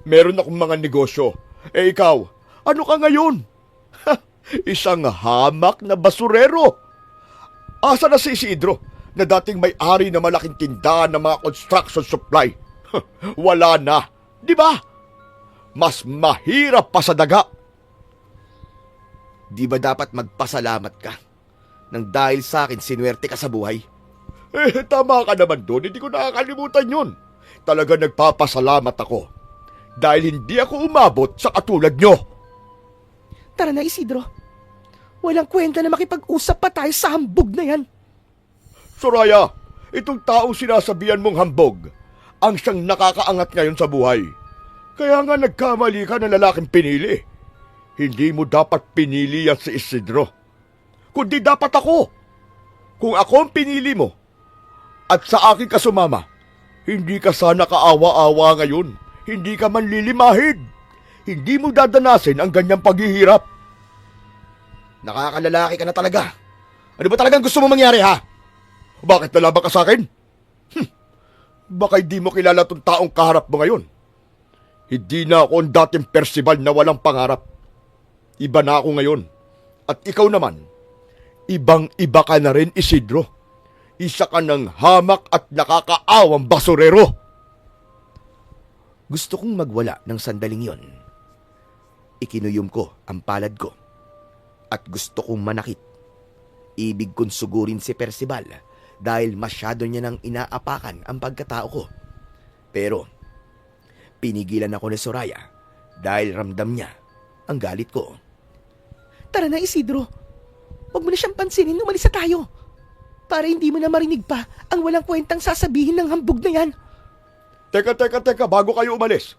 Meron akong mga negosyo. Eh ikaw, ano ka ngayon? Isang hamak na basurero. Asa na si Isidro na dating may-ari na malaking tindahan ng mga construction supply? Wala na, di ba? Mas mahirap pa sa daga. Di ba dapat magpasalamat ka nang dahil sa akin sinuwerte ka sa buhay? Tama ka naman doon. Hindi ko nakakalimutan yun. Talaga nagpapasalamat ako. Dahil hindi ako umabot sa katulad nyo. Tara na, Isidro. Walang kwenta na makipag-usap pa tayo sa hambog na yan. Soraya, itong taong sinasabihan mong hambog, ang siyang nakakaangat ngayon sa buhay. Kaya nga nagkamali ka ng lalaking pinili. Hindi mo dapat pinili yan si Isidro. Kundi dapat ako. Kung ako ang pinili mo, at sa akin ka sumama, hindi ka sana kaawa-awa ngayon. Hindi ka man lilimahid. Hindi mo dadanasin ang ganyang paghihirap. Nakakalalaki ka na talaga. Ano ba talagang gusto mo mangyari, ha? Bakit nalaban ka sa akin? Baka hindi mo kilala tong taong kaharap mo ngayon. Hindi na ako ang dating Percival na walang pangarap. Iba na ako ngayon. At ikaw naman, ibang-iba ka na rin, Isidro. Isa ka ng hamak at nakakaawang basurero. Gusto kong magwala ng sandaling yon. Ikinuyom ko ang palad ko. At gusto kong manakit. Ibig kong sugurin si Percival dahil masyado niya nang inaapakan ang pagkatao ko. Pero, pinigilan ako ni Soraya dahil ramdam niya ang galit ko. Tara na, Isidro. Huwag mo na siyang pansinin, umalis na tayo. Para hindi mo na marinig pa ang walang kwentang sasabihin ng hambog na yan. Teka, bago kayo umalis.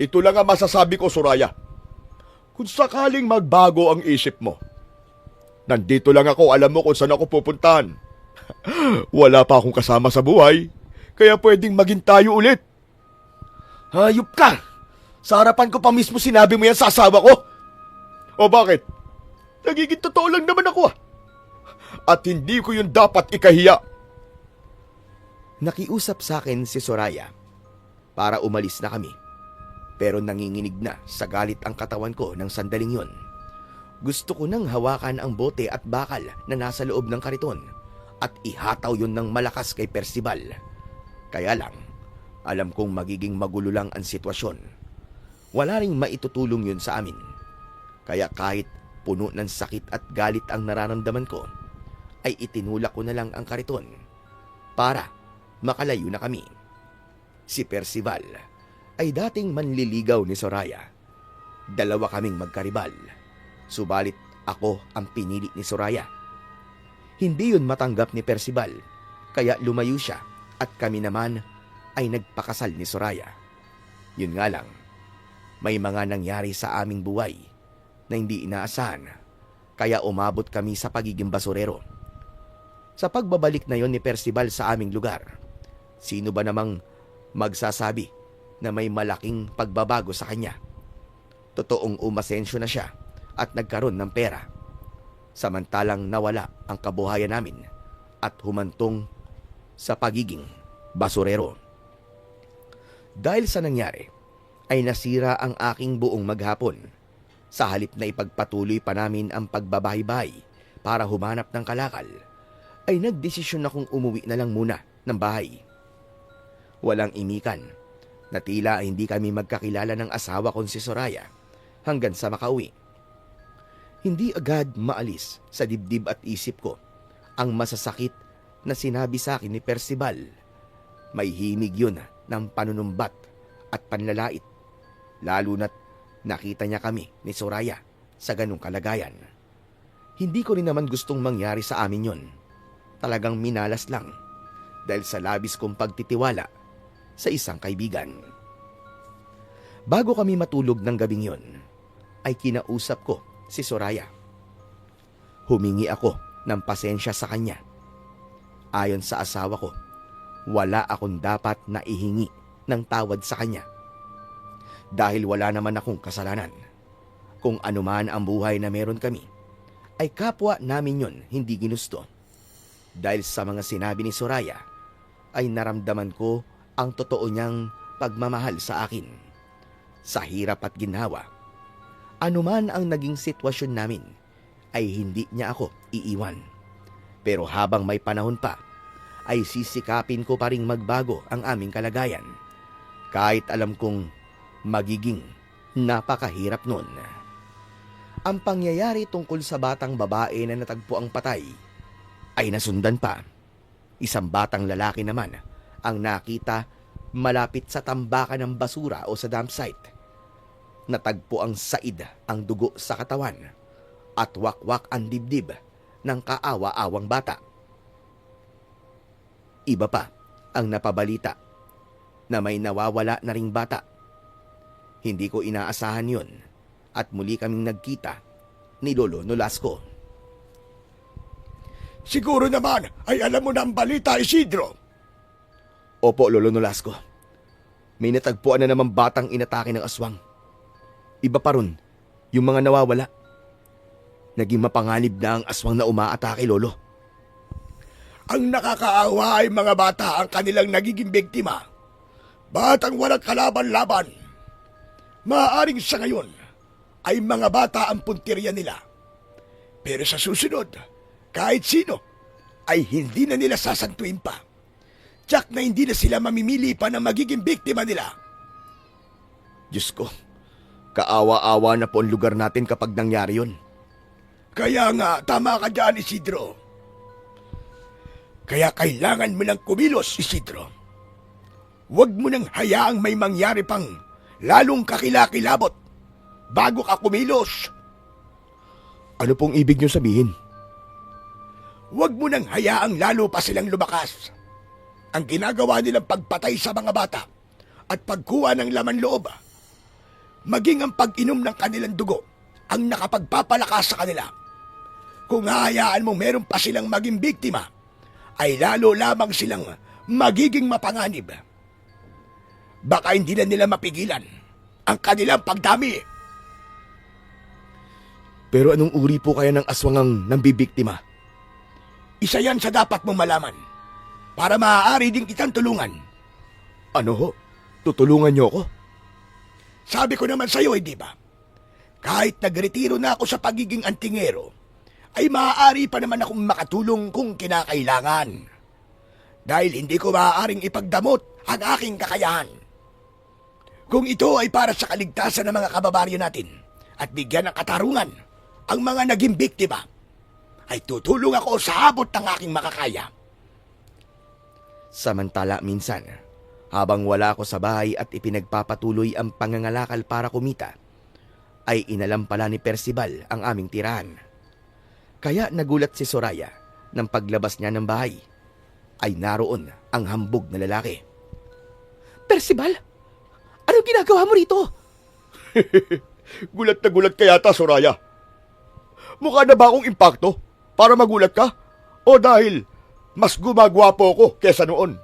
Ito lang ang masasabi ko, Soraya. Kung sakaling magbago ang isip mo, Nandito lang ako, alam mo kung saan ako pupuntahan. Wala pa akong kasama sa buhay, kaya pwedeng maging tayo ulit. Hayop ka! Sa harapan ko pa mismo sinabi mo yan sa asawa ko! O bakit? Nagiging totoo lang naman ako ah. At hindi ko yun dapat ikahiya. Nakiusap sa akin si Soraya para umalis na kami. Pero nanginginig na sa galit ang katawan ko ng sandaling yon. Gusto ko nang hawakan ang bote at bakal na nasa loob ng kariton at ihataw yon ng malakas kay Percival. Kaya lang, alam kong magiging magulo lang ang sitwasyon. Wala ring maitutulong yun sa amin. Kaya kahit puno ng sakit at galit ang nararamdaman ko, ay itinulak ko na lang ang kariton para makalayo na kami. Si Percival ay dating manliligaw ni Soraya. Dalawa kaming magkaribal. Subalit ako ang pinili ni Soraya. Hindi yun matanggap ni Percival, kaya lumayo siya at kami naman ay nagpakasal ni Soraya. Yun nga lang, may mga nangyari sa aming buhay na hindi inaasahan, kaya umabot kami sa pagiging basurero. Sa pagbabalik na yon ni Percival sa aming lugar, sino ba namang magsasabi na may malaking pagbabago sa kanya? Totoong umasensyo na siya at nagkaroon ng pera, samantalang nawala ang kabuhayan namin at humantong sa pagiging basurero. Dahil sa nangyari, ay nasira ang aking buong maghapon. Sa halip na ipagpatuloy pa namin ang pagbabahay-bahay para humanap ng kalakal, ay nagdesisyon akong umuwi na lang muna ng bahay. Walang imikan na tila hindi kami magkakilala ng asawa kong si Soraya hanggang sa makauwi. Hindi agad maalis sa dibdib at isip ko ang masasakit na sinabi sa akin ni Percival. May himig yun ng panunumbat at panlalait, lalo na't nakita niya kami ni Soraya sa ganung kalagayan. Hindi ko rin naman gustong mangyari sa amin yun. Talagang minalas lang dahil sa labis kong pagtitiwala sa isang kaibigan. Bago kami matulog ng gabing yun, ay kinausap ko si Soraya. Humingi ako ng pasensya sa kanya. Ayon sa asawa ko, wala akong dapat na ihingi ng tawad sa kanya. Dahil wala naman akong kasalanan. Kung anuman ang buhay na meron kami, ay kapwa namin yon hindi ginusto. Dahil sa mga sinabi ni Soraya, ay naramdaman ko ang totoo niyang pagmamahal sa akin. Sa hirap at ginhawa, anuman ang naging sitwasyon namin, ay hindi niya ako iiwan. Pero habang may panahon pa, ay sisikapin ko pa ring magbago ang aming kalagayan. Kahit alam kong magiging napakahirap nun. Ang pangyayari tungkol sa batang babae na natagpo ang patay ay nasundan pa. Isang batang lalaki naman ang nakita malapit sa tambakan ng basura o sa dump site. Natagpo ang said ang dugo sa katawan at wakwak ang dibdib ng kaawa-awang bata. Iba pa ang napabalita na may nawawala na ring bata. Hindi ko inaasahan yon at muli kaming nagkita ni Lolo Nolasco. Siguro naman ay alam mo na ang balita, Isidro. Opo, Lolo Nolasco. May natagpuan na naman batang inatake ng aswang. Iba pa ron, yung mga nawawala. Naging mapanganib na ang aswang na umaatake, Lolo. Ang nakakaawa ay mga bata ang kanilang nagiging biktima. Batang walang kalaban-laban. Maaaring sa ngayon ay mga bata ang puntirya nila. Pero sa susunod, kahit sino ay hindi na nila sasantuin pa. Tiyak na hindi na sila mamimili pa na magiging biktima nila. Diyos ko, kaawa-awa na po ang lugar natin kapag nangyari yun. Kaya nga, tama ka dyan, Isidro. Kaya kailangan mo nang kumilos, Isidro. Huwag mo nang hayaang may mangyari pang lalong kakilakilabot bago ka kumilos. Ano pong ibig niyo sabihin? Huwag mo nang hayaang lalo pa silang lumakas. Ang ginagawa nilang pagpatay sa mga bata at pagkuha ng laman loob, maging ang pag-inom ng kanilang dugo ang nakapagpapalakas sa kanila. Kung hahayaan mong meron pa silang maging biktima, ay lalo lamang silang magiging mapanganib. Baka hindi na nila mapigilan ang kanilang pagdami. Pero anong uri po kaya ng aswang ang nambibiktima? Isa yan sa dapat mong malaman para maaari din kitang tulungan. Ano ho? Tutulungan niyo ako? Sabi ko naman sa iyo, hindi ba? Kahit nagretiro na ako sa pagiging antingero, ay maaari pa naman akong makatulong kung kinakailangan. Dahil hindi ko maaaring ipagdamot ang aking kakayahan. Kung ito ay para sa kaligtasan ng mga kababaryo natin at bigyan ng katarungan ang mga naging biktima, ay tutulong ako sa abot ng aking makakaya. Samantala minsan, habang wala ako sa bahay at ipinagpapatuloy ang pangangalakal para kumita, ay inalam pala ni Percival ang aming tirahan. Kaya nagulat si Soraya nang paglabas niya ng bahay, ay naroon ang hambog na lalaki. Percival, anong ginagawa mo rito? Gulat na gulat ka yata, Soraya. Mukha na ba akong impakto para magulat ka? O dahil mas gumagwapo ako kesa noon?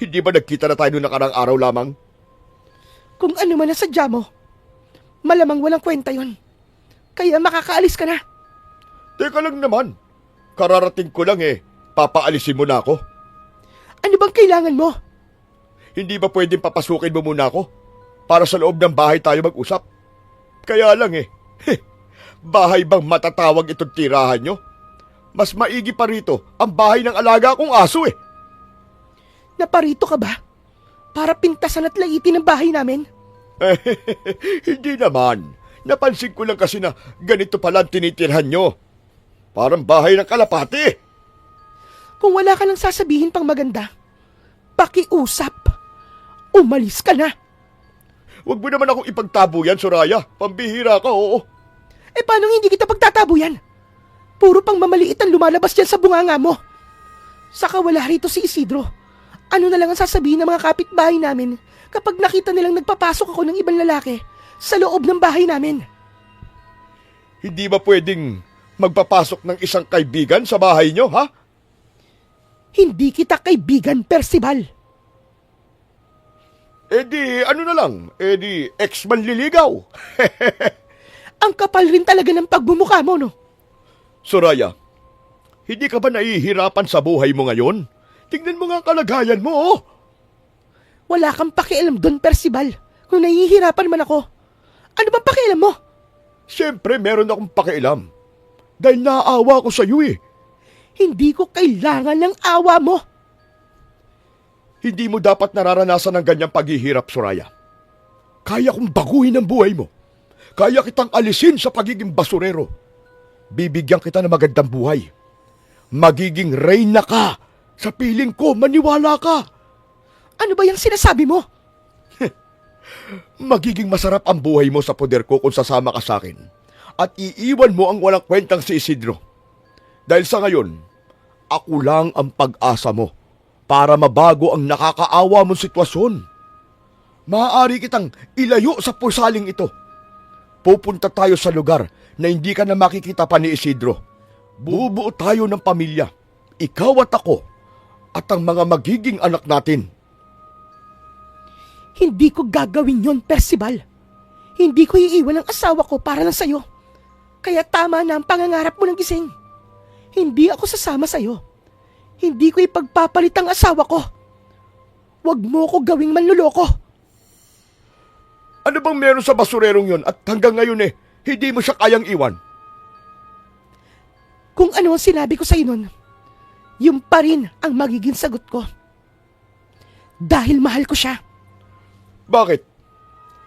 Hindi ba nagkita na tayo noong nakarang araw lamang? Kung ano man ang sadya mo, malamang walang kwenta yon. Kaya makakaalis ka na. Teka lang naman. Kararating ko lang Papaalisin mo na ako. Ano bang kailangan mo? Hindi ba pwedeng papasukin mo muna ako? Para sa loob ng bahay tayo mag-usap? Kaya lang bahay bang matatawag itong tirahan nyo? Mas maigi pa rito ang bahay ng alaga kong aso Naparito ka ba? Para pintasan at laitin ang bahay namin? Hindi naman. Napansin ko lang kasi na ganito pala ang tinitirhan nyo. Parang bahay ng kalapati. Kung wala ka lang sasabihin pang maganda, pakiusap. Umalis ka na. Huwag mo naman akong ipagtabo yan, Soraya. Pambihira ka, oo. Paano hindi kita pagtatabo yan? Puro pang mamaliit ang lumalabas dyan sa bunganga mo. Saka wala rito si Isidro. Ano na lang ang sasabihin ng mga kapitbahay namin kapag nakita nilang nagpapasok ako ng ibang lalaki sa loob ng bahay namin? Hindi ba pwedeng magpapasok ng isang kaibigan sa bahay nyo, ha? Hindi kita kaibigan, Percival. Ano na lang? Ex-manliligaw. Ang kapal rin talaga ng pagbumukha mo, no? Soraya, hindi ka ba nahihirapan sa buhay mo ngayon? Tingnan mo nga ang kalagayan mo, Wala kang pakialam doon, Percival. Kung nahihirapan man ako. Ano bang pakialam mo? Siyempre, meron akong pakialam. Dahil naaawa ko sa iyo Hindi ko kailangan ng awa mo. Hindi mo dapat nararanasan ng ganyang paghihirap, Soraya. Kaya kong baguhin ang buhay mo. Kaya kitang alisin sa pagiging basurero. Bibigyan kita ng magandang buhay. Magiging reyna ka. Sa piling ko, maniwala ka. Ano ba yung sinasabi mo? Magiging masarap ang buhay mo sa poder ko kung sasama ka sa akin. At iiwan mo ang walang kwentang si Isidro. Dahil sa ngayon, ako lang ang pag-asa mo para mabago ang nakakaawa mong sitwasyon. Maaari kitang ilayo sa pusaling ito. Pupunta tayo sa lugar na hindi ka na makikita pa ni Isidro. Bubuo tayo ng pamilya. Ikaw at ako at ang mga magiging anak natin. Hindi ko gagawin yon, Percival. Hindi ko iiwan ang asawa ko para lang sa'yo. Kaya tama na ang pangangarap mo ng gising. Hindi ako sasama sa'yo. Hindi ko ipagpapalit ang asawa ko. Huwag mo ko gawing manluloko. Ano bang meron sa basurerong yon at hanggang ngayon hindi mo siya kayang iwan? Kung ano ang sinabi ko sa'yo nun, yung pa rin ang magiging sagot ko. Dahil mahal ko siya. Bakit?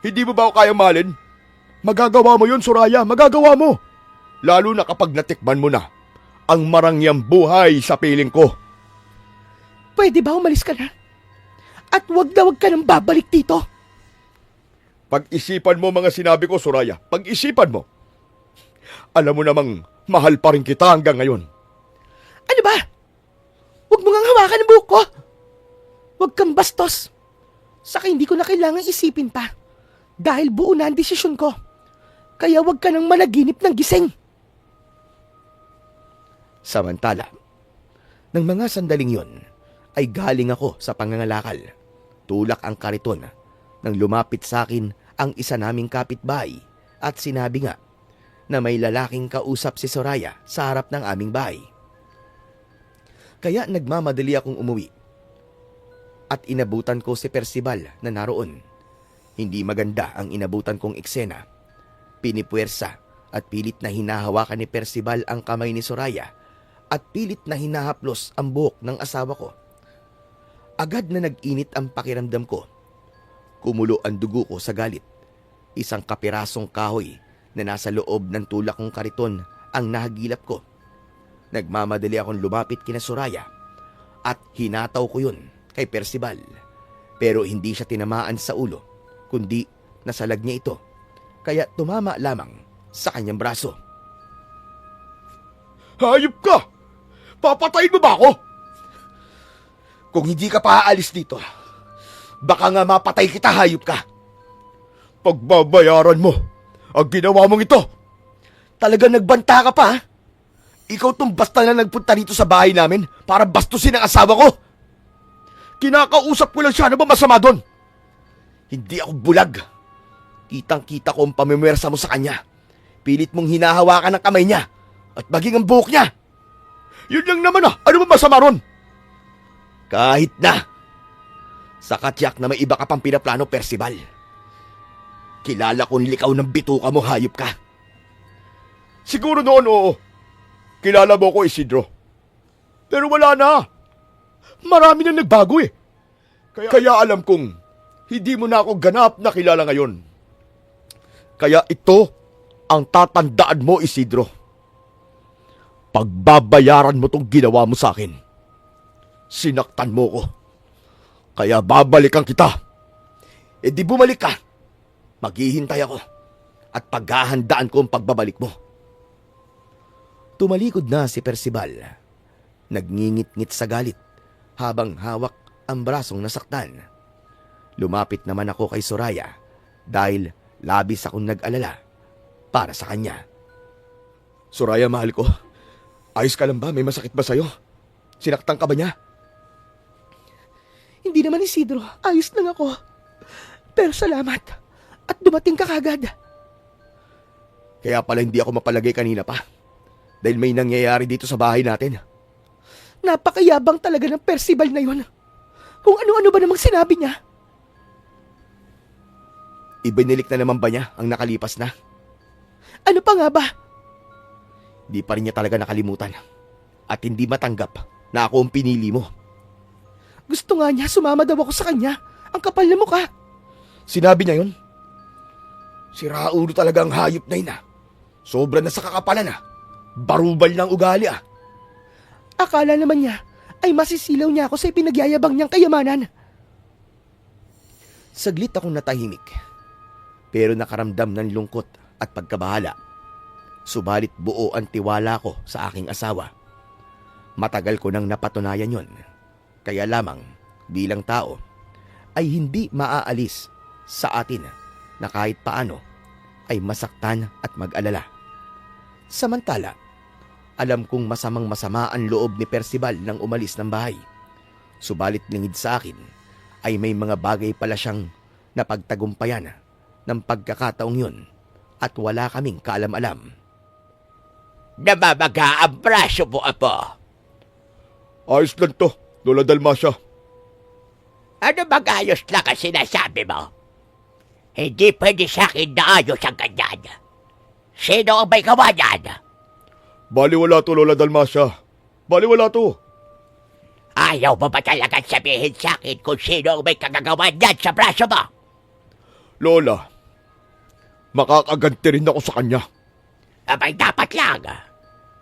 Hindi mo ba ako kayang mahalin? Magagawa mo yun, Soraya. Magagawa mo. Lalo na kapag natikman mo na ang marangyang buhay sa piling ko. Pwede ba umalis ka na? At wag ka nang babalik dito. Pag-isipan mo mga sinabi ko, Soraya. Pag-isipan mo. Alam mo namang mahal pa rin kita hanggang ngayon. Ano ba? Huwag mo ngang hawakan ang buhok ko. Huwag kang bastos. Saka hindi ko na kailangang isipin pa. Dahil buo na ang desisyon ko. Kaya huwag ka nang managinip ng gising. Samantala, ng mga sandaling yon ay galing ako sa pangangalakal. Tulak ang kariton nang lumapit sa akin ang isa naming kapitbahay at sinabi nga na may lalaking kausap si Soraya sa harap ng aming bahay. Kaya nagmamadali akong umuwi at inabutan ko si Percival na naroon. Hindi maganda ang inabutan kong eksena. Pinipuwersa at pilit na hinahawakan ni Percival ang kamay ni Soraya at pilit na hinahaplos ang buhok ng asawa ko. Agad na nag-init ang pakiramdam ko. Kumulo ang dugo ko sa galit. Isang kapirasong kahoy na nasa loob ng tulak kong kariton ang nahagilap ko. Nagmamadali akong lumapit kina Soraya at hinataw ko yun kay Percival. Pero hindi siya tinamaan sa ulo, kundi nasalag niya ito. Kaya tumama lamang sa kanyang braso. Hayop ka! Papatayin mo ba ako? Kung hindi ka pa aalis dito, baka nga mapatay kita, hayop ka. Pagbabayaran mo ang ginawa mong ito. Talagang nagbanta ka pa, ha? Ikaw tong basta na nagpunta dito sa bahay namin para bastusin ang asawa ko. Kinakausap ko lang siya, ano ba masama doon? Hindi ako bulag. Kitang-kita ko ang pamimwersa mo sa kanya. Pilit mong hinahawakan ang kamay niya at maging ang buhok niya. Yun lang naman ano ba masama ron? Kahit na. Sa katyak na may iba ka pang pinaplano, Percival. Kilala kong likaw ng bituka mo, hayop ka. Siguro noon, oo. Kilala mo ko, Isidro. Pero wala na. Marami na nagbago eh. Kaya alam kong hindi mo na ako ganap na kilala ngayon. Kaya ito ang tatandaan mo, Isidro. Pagbabayaran mo tong ginawa mo sa akin. Sinaktan mo ko. Kaya babalikan kita. E di bumalik ka. Maghihintay ako. At paghahandaan ko ang pagbabalik mo. Tumalikod na si Percival. Nagngingit-ngit sa galit habang hawak ang brasong nasaktan. Lumapit naman ako kay Soraya dahil labis akong nag-alala para sa kanya. Soraya, mahal ko. Ayos ka lang ba? May masakit ba sa'yo? Sinaktan ka ba niya? Hindi naman, Isidro. Ayos lang ako. Pero salamat. At dumating ka kagad. Kaya pala hindi ako mapalagay kanina pa. Dahil may nangyayari dito sa bahay natin. Napakayabang talaga ng Percival na yun. Kung ano-ano ba namang sinabi niya. Ibinilik na naman ba niya ang nakalipas na? Ano pa nga ba? Di pa rin niya talaga nakalimutan. At hindi matanggap na ako ang pinili mo. Gusto nga niya sumama daw ako sa kanya. Ang kapal na mukha. Sinabi niya yun? Si Raulo talaga ang hayop na yun. Sobra na sa kakapalan. Barubal ng ugali. Akala naman niya ay masisilaw niya ako sa ipinagyayabang niyang kayamanan. Saglit akong natahimik. Pero nakaramdam ng lungkot at pagkabahala. Subalit buo ang tiwala ko sa aking asawa. Matagal ko nang napatunayan yon. Kaya lamang bilang tao ay hindi maaalis sa atin na kahit paano ay masaktan at mag-alala. Samantala, alam kong masamang masama ang loob ni Percival nang umalis ng bahay. Subalit lingid sa akin ay may mga bagay pala siyang napagtagumpayan ng pagkakataong yun at wala kaming kaalam-alam. Namamaga ang braso mo, Apo. Ayos lang to, Lola Dalmacia. Ano mag-ayos lang ang sinasabi mo? Hindi pwede sa akin na ayos ang ganyan. Sino ang may gawa niyan? Baliwala to, Lola Dalmacia. Baliwala to. Ayaw mo ba talagang sabihin sa akin kung sino ang may kagagawa niyan sa braso mo? Lola, makakaganti rin ako sa kanya. Abay dapat lang.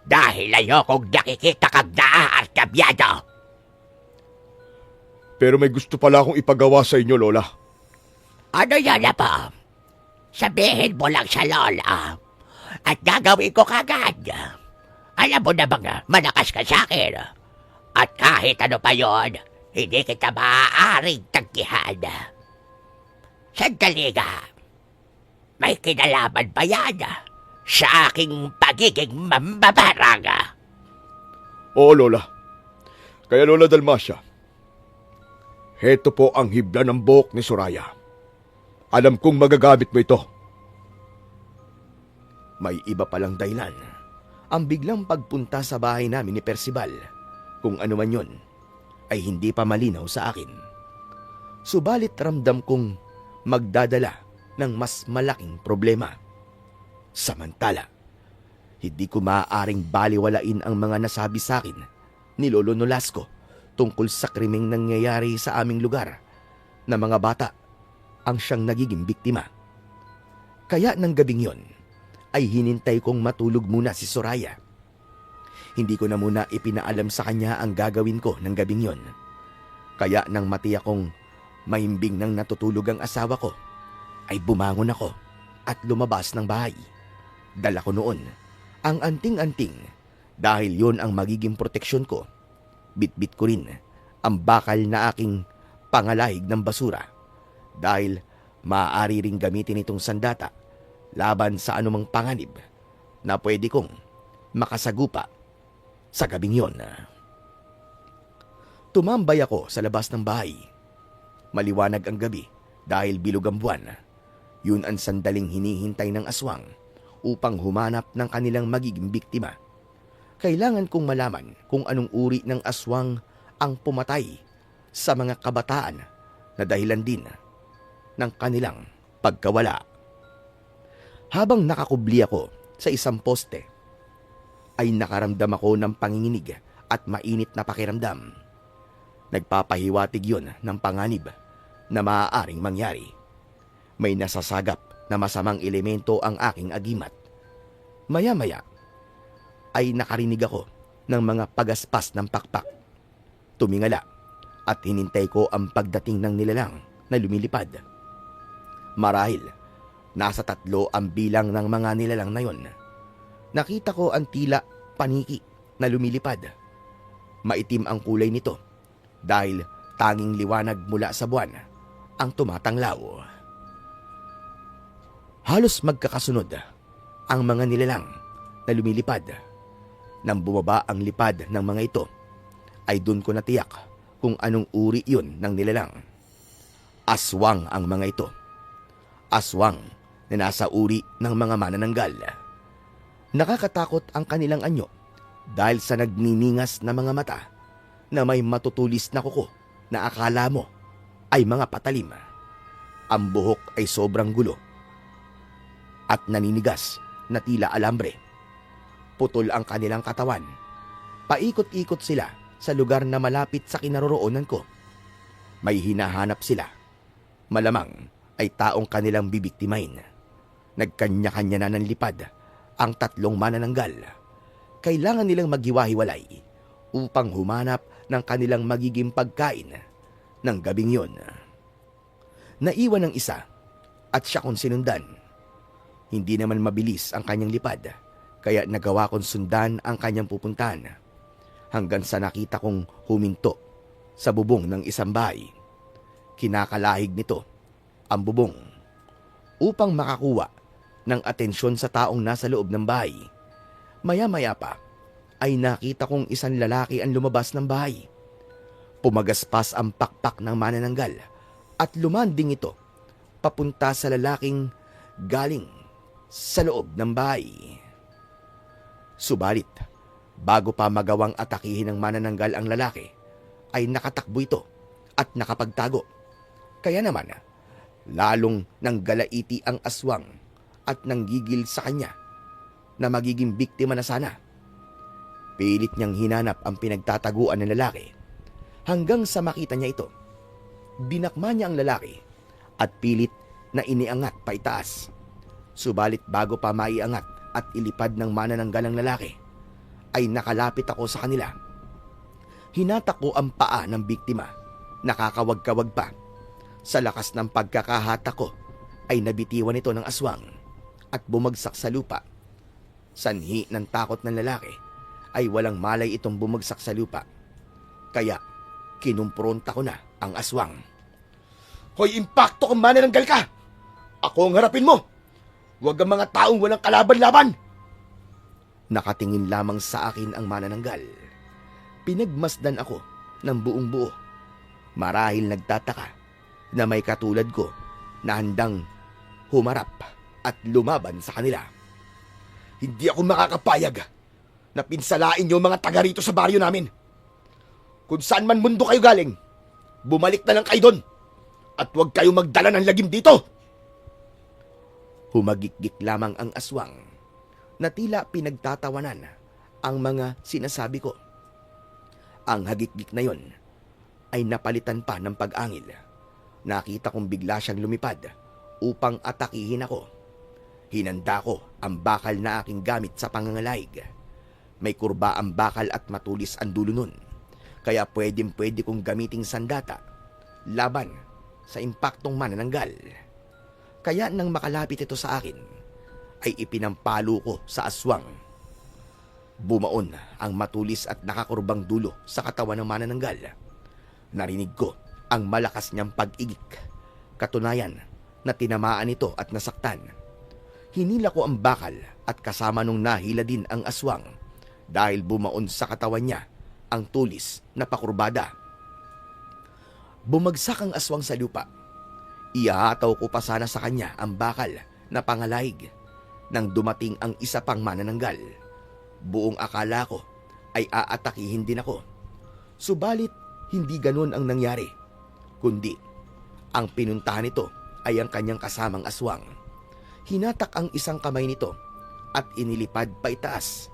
Dahil ayokong nakikita kang naaarkabyado. Pero may gusto pala akong ipagawa sa inyo, Lola. Ano yan, Apo? Sabihin mo lang sa Lola. At gagawin ko kagad. Alam mo na bang malakas ka sa akin. At kahit ano pa yon, hindi kita maaaring tanggihan. Sandali nga. May kinalaman ba yan sa aking pagiging mambabarang? Oo, Lola. Kaya Lola Dalmacia, heto po ang hibla ng buhok ni Soraya. Alam kong magagamit mo ito. May iba palang dahilan. Ang biglang pagpunta sa bahay namin ni Percival, kung ano man yun, ay hindi pa malinaw sa akin. Subalit ramdam kong magdadala ng mas malaking problema. Samantala, hindi ko maaaring baliwalain ang mga nasabi sa akin ni Lolo Nolasco tungkol sa krimeng nangyayari sa aming lugar na mga bata ang siyang nagiging biktima. Kaya ng gabing yon ay hinintay kong matulog muna si Soraya. Hindi ko na muna ipinaalam sa kanya ang gagawin ko ng gabing yon. Kaya nang matiyak kong mahimbing nang natutulog ang asawa ko, ay bumangon ako at lumabas ng bahay. Dala ko noon ang anting-anting dahil yon ang magiging proteksyon ko. Bitbit ko rin ang bakal na aking pangalahig ng basura dahil maaari ring gamitin itong sandata laban sa anumang panganib na pwede kong makasagupa sa gabing yon. Tumambay ako sa labas ng bahay. Maliwanag ang gabi dahil bilog ang buwan. Yun ang sandaling hinihintay ng aswang upang humanap ng kanilang magiging biktima. Kailangan kong malaman kung anong uri ng aswang ang pumatay sa mga kabataan na dahilan din ng kanilang pagkawala. Habang nakakubli ako sa isang poste, ay nakaramdam ako ng panginginig at mainit na pakiramdam. Nagpapahiwatig yon ng panganib na maaaring mangyari. May nasasagap na masamang elemento ang aking agimat. Maya-maya ay nakarinig ako ng mga pagaspas ng pakpak. Tumingala at hinintay ko ang pagdating ng nilalang na lumilipad. Marahil, nasa 3 ang bilang ng mga nilalang na yon. Nakita ko ang tila paniki na lumilipad. Maitim ang kulay nito dahil tanging liwanag mula sa buwan ang tumatanglaw. Halos magkakasunod ang mga nilalang na lumilipad. Nang bumaba ang lipad ng mga ito, ay doon ko natiyak kung anong uri yun ng nilalang. Aswang ang mga ito. Aswang na nasa uri ng mga manananggal. Nakakatakot ang kanilang anyo dahil sa nagniningas na mga mata na may matutulis na kuko na akala mo ay mga patalim. Ang buhok ay sobrang gulo at naninigas na tila alambre. Putol ang kanilang katawan. Paikot-ikot sila sa lugar na malapit sa kinaroroonan ko. May hinahanap sila. Malamang ay taong kanilang bibiktimain. Nagkanya-kanya na ng lipad ang 3 manananggal. Kailangan nilang maghiwa-hiwalay upang humanap ng kanilang magiging pagkain ng gabing yon. Naiwan ng isa at siya kong sinundan. Hindi naman mabilis ang kanyang lipad, kaya nagawa kong sundan ang kanyang pupuntahan hanggang sa nakita kong huminto sa bubong ng isang bahay. Kinakalahig nito ang bubong upang makakuha ng atensyon sa taong nasa loob ng bahay. Maya-maya pa ay nakita kong isang lalaki ang lumabas ng bahay. Pumagaspas ang pakpak ng manananggal at lumanding ito papunta sa lalaking galing sa loob ng bahay. Subalit, bago pa magawang atakihin ng manananggal ang lalaki, ay nakatakbo ito at nakapagtago. Kaya naman, lalong nanggalaiti ang aswang at nanggigil sa kanya na magiging biktima na sana. Pilit niyang hinanap ang pinagtataguan ng lalaki hanggang sa makita niya ito. Dinakma niya ang lalaki at pilit na iniangat pa itaas. Subalit bago pa maiangat at ilipad ng manananggal ang lalaki, ay nakalapit ako sa kanila. Hinatak ko ang paa ng biktima. Nakakawag-kawag pa. Sa lakas ng pagkakahatak ko, ay nabitiwan ito ng aswang at bumagsak sa lupa. Sanhi ng takot ng lalaki, ay walang malay itong bumagsak sa lupa. Kaya, kinumpronta ko na ang aswang. Hoy, impacto kung manananggal ka! Ako ang harapin mo! Huwag ang mga taong walang kalaban-laban! Nakatingin lamang sa akin ang manananggal. Pinagmasdan ako ng buong buo. Marahil nagtataka na may katulad ko na handang humarap at lumaban sa kanila. Hindi ako makakapayag na pinsalain niyo mga taga rito sa baryo namin. Kung saan man mundo kayo galing, bumalik na lang kayo doon. At huwag kayo magdala ng lagim dito. Humagikgik lamang ang aswang na tila pinagtatawanan ang mga sinasabi ko. Ang hagikgik na yon ay napalitan pa ng pag-angil. Nakita kong bigla siyang lumipad upang atakihin ako. Hinanda ko ang bakal na aking gamit sa pangangalaig. May kurba ang bakal at matulis ang dulo nun. Kaya pwedeng-pwede kong gamiting sandata laban sa impaktong manananggal. Kaya nang makalapit ito sa akin, ay ipinampalo ko sa aswang. Bumaon ang matulis at nakakurbang dulo sa katawan ng manananggal. Narinig ko ang malakas niyang pag-igik. Katunayan na tinamaan ito at nasaktan. Hinila ko ang bakal at kasama nung nahila din ang aswang dahil bumaon sa katawan niya ang tulis na pakurbada. Bumagsak ang aswang sa lupa. Iahataw ko pa sana sa kanya ang bakal na pangalaig nang dumating ang isa pang manananggal. Buong akala ko ay aatakihin din ako. Subalit hindi ganun ang nangyari, kundi ang pinuntahan nito ay ang kanyang kasamang aswang. Hinatak ang isang kamay nito at inilipad pa itaas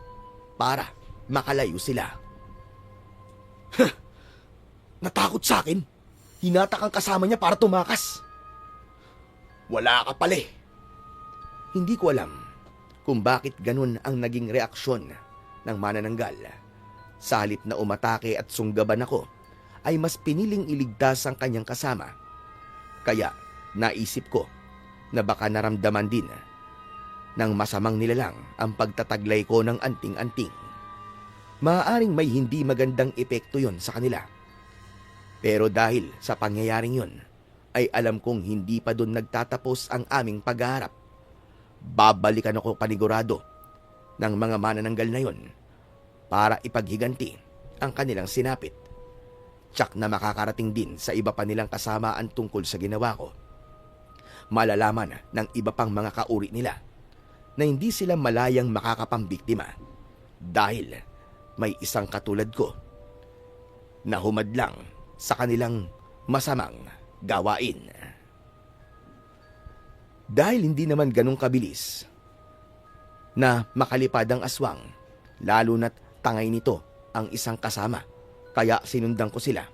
para makalayo sila. Natakot sa akin. Hinatak ang kasama niya para tumakas. Wala ka pala eh. Hindi ko alam kung bakit ganun ang naging reaksyon ng manananggal. Sa halip na umatake at sunggaban ako, ay mas piniling iligtas ang kanyang kasama. Kaya naisip ko na baka naramdaman din ng masamang nilalang ang pagtataglay ko ng anting-anting. Maaaring may hindi magandang epekto yon sa kanila. Pero dahil sa pangyayaring yon, ay alam kong hindi pa doon nagtatapos ang aming paghaharap. Babalikan ako panigurado ng mga manananggal na yon para ipaghiganti ang kanilang sinapit. Tsak na makakarating din sa iba pa nilang kasama ang tungkol sa ginawa ko. Malalaman ng iba pang mga kauri nila na hindi sila malayang makakapambiktima dahil may isang katulad ko na humadlang sa kanilang masamang gawain. Dahil hindi naman ganong kabilis na makalipad ang aswang, lalo na't tangay nito ang isang kasama, kaya sinundan ko sila.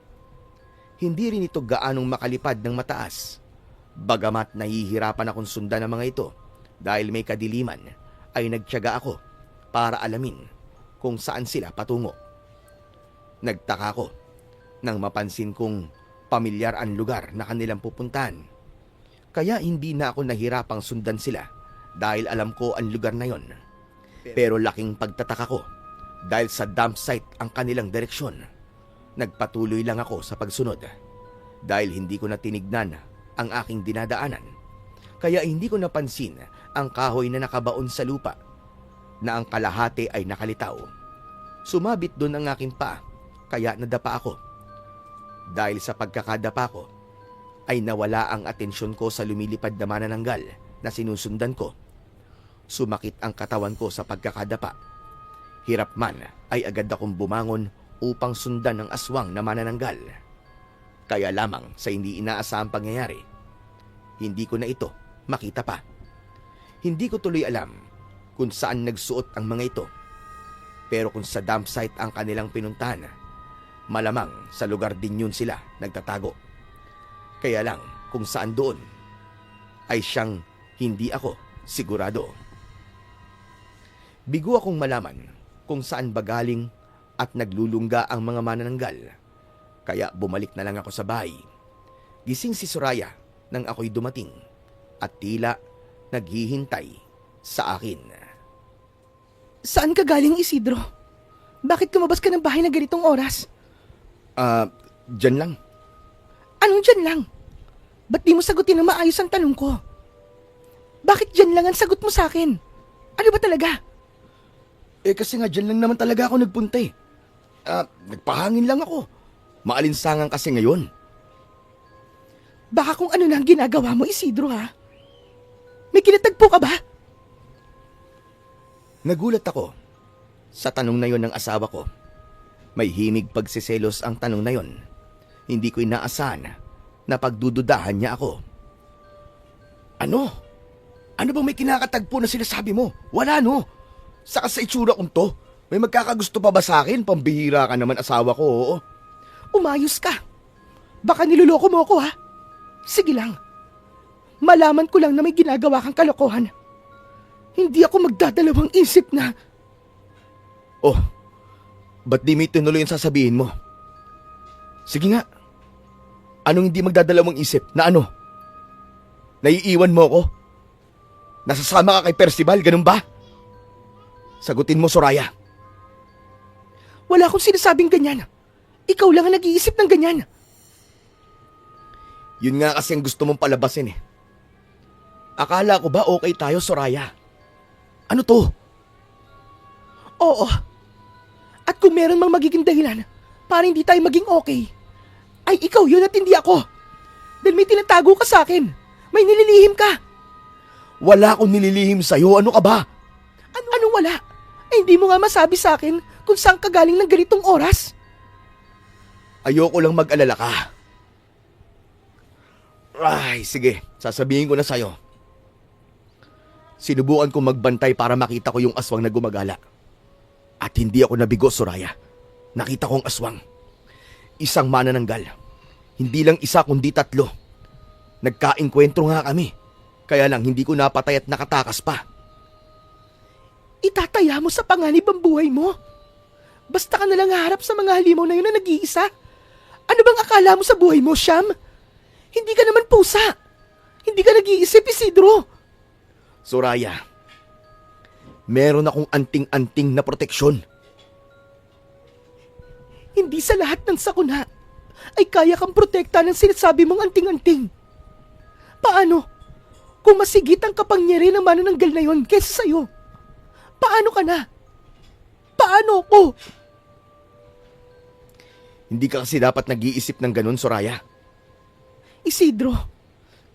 Hindi rin ito gaanong makalipad ng mataas, bagamat nahihirapan akong sundan ng mga ito dahil may kadiliman, ay nagtiyaga ako para alamin kung saan sila patungo. Nagtaka ko nang mapansin kong pamilyar ang lugar na kanilang pupuntahan. Kaya hindi na ako nahirapang sundan sila dahil alam ko ang lugar na yon. Pero laking pagtataka ko dahil sa dump site ang kanilang direksyon. Nagpatuloy lang ako sa pagsunod dahil hindi ko na tinignan ang aking dinadaanan. Kaya hindi ko napansin ang kahoy na nakabaon sa lupa na ang kalahati ay nakalitaw. Sumabit doon ang aking paa kaya nadapa ako. Dahil sa pagkakadapa ko, ay nawala ang atensyon ko sa lumilipad na manananggal na sinusundan ko. Sumakit ang katawan ko sa pagkakadapa. Hirap man ay agad akong bumangon upang sundan ang aswang na manananggal. Kaya lamang sa hindi inaasahang pangyayari, hindi ko na ito makita pa. Hindi ko tuloy alam kung saan nagsuot ang mga ito. Pero kung sa dump site ang kanilang pinuntahan, malamang sa lugar din yun sila nagtatago. Kaya lang kung saan doon ay siyang hindi ako sigurado. Bigo akong malaman kung saan ba galing at naglulungga ang mga manananggal. Kaya bumalik na lang ako sa bahay. Gising si Soraya nang ako'y dumating at tila naghihintay sa akin. Saan ka galing, Isidro? Bakit lumabas ka ng bahay na ganitong oras? Dyan lang. Anong dyan lang? Ba't di mo sagutin na maayos ang tanong ko? Bakit dyan lang ang sagot mo sa akin? Ano ba talaga? Kasi nga dyan lang naman talaga ako nagpunta eh. Nagpahangin lang ako. Maalinsangan kasi ngayon. Baka kung ano na ang ginagawa mo, Isidro, ha? May kinatagpo ka ba? Nagulat ako sa tanong na yon ng asawa ko. May himig pagsiselos ang tanong na yon. Hindi ko inaasahan na pagdududahan niya ako. Ano? Ano bang may kinakatagpo na sinasabi mo? Wala no. Saka sa itsura kong to, may magkakagusto pa ba sa akin? Pambihira ka naman asawa ko, oo. Umayos ka. Baka niloloko mo ako, ha? Sige lang. Malaman ko lang na may ginagawa kang kalokohan. Hindi ako magdadalawang isip na... Oh, ba't di may tinuloy yung sasabihin mo? Sige nga. Anong hindi magdadalawang isip? Na ano? Naiiwan mo ako? Nasasama ka kay Percival, ganun ba? Sagutin mo, Soraya. Wala akong sinasabing ganyan. Ikaw lang ang nag-iisip ng ganyan. Yun nga kasi ang gusto mong palabasin eh. Akala ko ba okay tayo, Soraya? Ano to? Oo. At kung meron mang magiging dahilan para hindi tayo maging okay, ay ikaw yun at hindi ako. Dahil may tinatago ka sa akin. May nililihim ka. Wala akong nililihim sa'yo. Ano ka ba? Anong wala? Ay hindi mo nga masabi sa akin kung saan ka galing ng ganitong oras. Ayoko lang mag-alala ka. Ay, sige. Sasabihin ko na sa'yo. Sinubukan kong magbantay para makita ko yung aswang na gumagala. At hindi ako nabigo, Soraya. Nakita kong aswang. Isang manananggal. Hindi lang isa kundi 3. Nagkaengkwentro nga kami. Kaya lang hindi ko napatay at nakatakas pa. Itataya mo sa panganib ang buhay mo. Basta ka nalang harap sa mga halimaw na yun na nag-iisa. Ano bang akala mo sa buhay mo, Syam? Hindi ka naman pusa. Hindi ka nag-iisip, Isidro. Soraya, meron akong anting-anting na proteksyon. Hindi sa lahat ng sakuna ay kaya kang protekta ng sinasabi mong anting-anting. Paano? Kung masigit ang kapangyarihan ng manananggal na yon kesa sa'yo, paano ka na? Paano ko? Hindi ka kasi dapat nag-iisip ng ganun, Soraya. Isidro,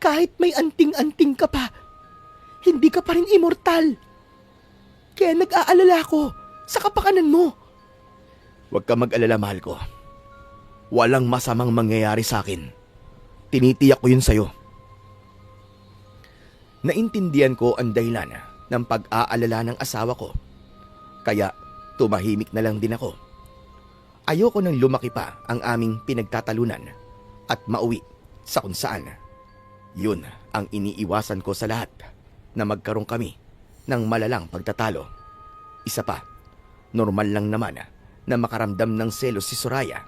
kahit may anting-anting ka pa, hindi ka pa rin immortal. Kaya nag-aalala ko sa kapakanan mo. Huwag ka mag-alala, mahal ko. Walang masamang mangyayari sa akin. Tinitiyak ko yun sa'yo. Naintindihan ko ang dahilan ng pag-aalala ng asawa ko. Kaya tumahimik na lang din ako. Ayoko nang lumaki pa ang aming pinagtatalunan at mauwi sa kung saan. Yun ang iniiwasan ko sa lahat, na magkaroon kami ng malalang pagtatalo. Isa pa, normal lang naman na makaramdam ng selos si Soraya.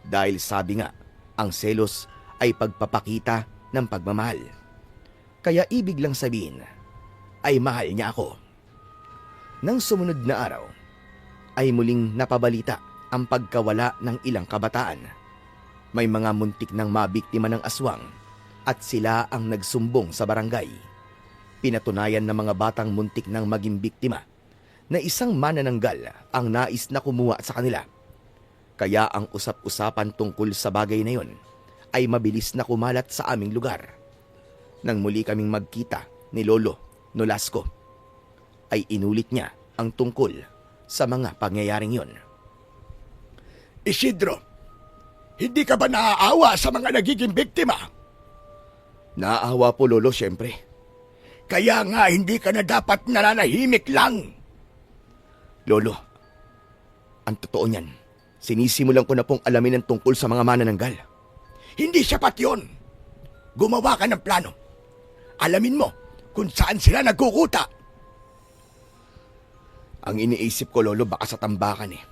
Dahil sabi nga, ang selos ay pagpapakita ng pagmamahal. Kaya ibig lang sabihin ay mahal niya ako. Nang sumunod na araw, ay muling napabalita ang pagkawala ng ilang kabataan. May mga muntik nang mabiktima ng aswang at sila ang nagsumbong sa barangay. Pinatunayan ng mga batang muntik nang maging biktima na isang manananggal ang nais na kumuha sa kanila. Kaya ang usap-usapan tungkol sa bagay na yon ay mabilis na kumalat sa aming lugar. Nang muli kaming magkita ni Lolo Nolasco, ay inulit niya ang tungkol sa mga pangyayaring yon. Isidro, hindi ka ba naaawa sa mga nagiging biktima? Naaawa po, Lolo, siyempre. Kaya nga hindi ka na dapat nananahimik lang. Lolo, ang totoo niyan, sinisimulan ko na pong alamin ang tungkol sa mga manananggal. Hindi sapat yun. Gumawa ka ng plano. Alamin mo kung saan sila nagkukuta. Ang iniisip ko, Lolo, baka sa tambakan eh.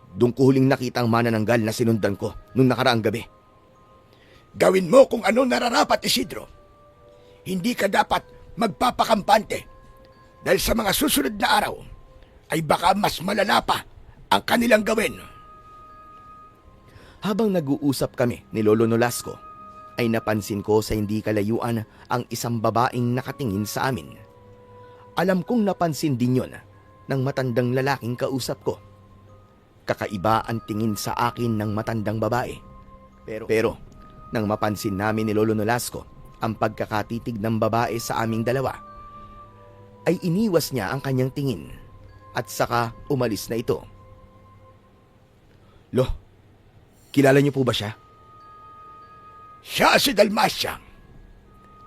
Doon ko huling nakita ang manananggal na sinundan ko nung nakaraang gabi. Gawin mo kung ano nararapat, Isidro. Hindi ka dapat magpapakampante dahil sa mga susunod na araw ay baka mas malala pa ang kanilang gawin. Habang nag-uusap kami ni Lolo Nolasco, ay napansin ko sa hindi kalayuan ang isang babaeng nakatingin sa amin. Alam kong napansin din yon ng matandang lalaking kausap ko. Kakaiba ang tingin sa akin ng matandang babae. Pero nang mapansin namin ni Lolo Nolasco ang pagkakatitig ng babae sa aming dalawa, ay iniwas niya ang kanyang tingin at saka umalis na ito. Lo, kilala niyo po ba siya? Siya si Dalmasya.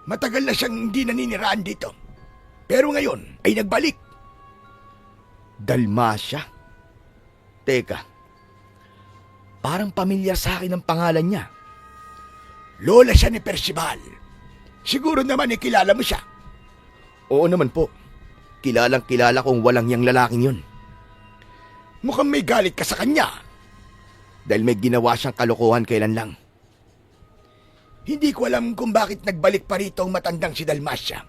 Matagal na siyang hindi naniniraan dito. Pero ngayon ay nagbalik. Dalmasya? Teka, parang pamilyar sa akin ang pangalan niya. Lola siya ni Percival. Siguro naman kilala mo siya. Oo naman po. Kilalang kilala kong walang yang lalaking yun. Mukhang may galit ka sa kanya. Dahil may ginawa siyang kalokohan kailan lang. Hindi ko alam kung bakit nagbalik pa rito ang matandang si Dalmasya.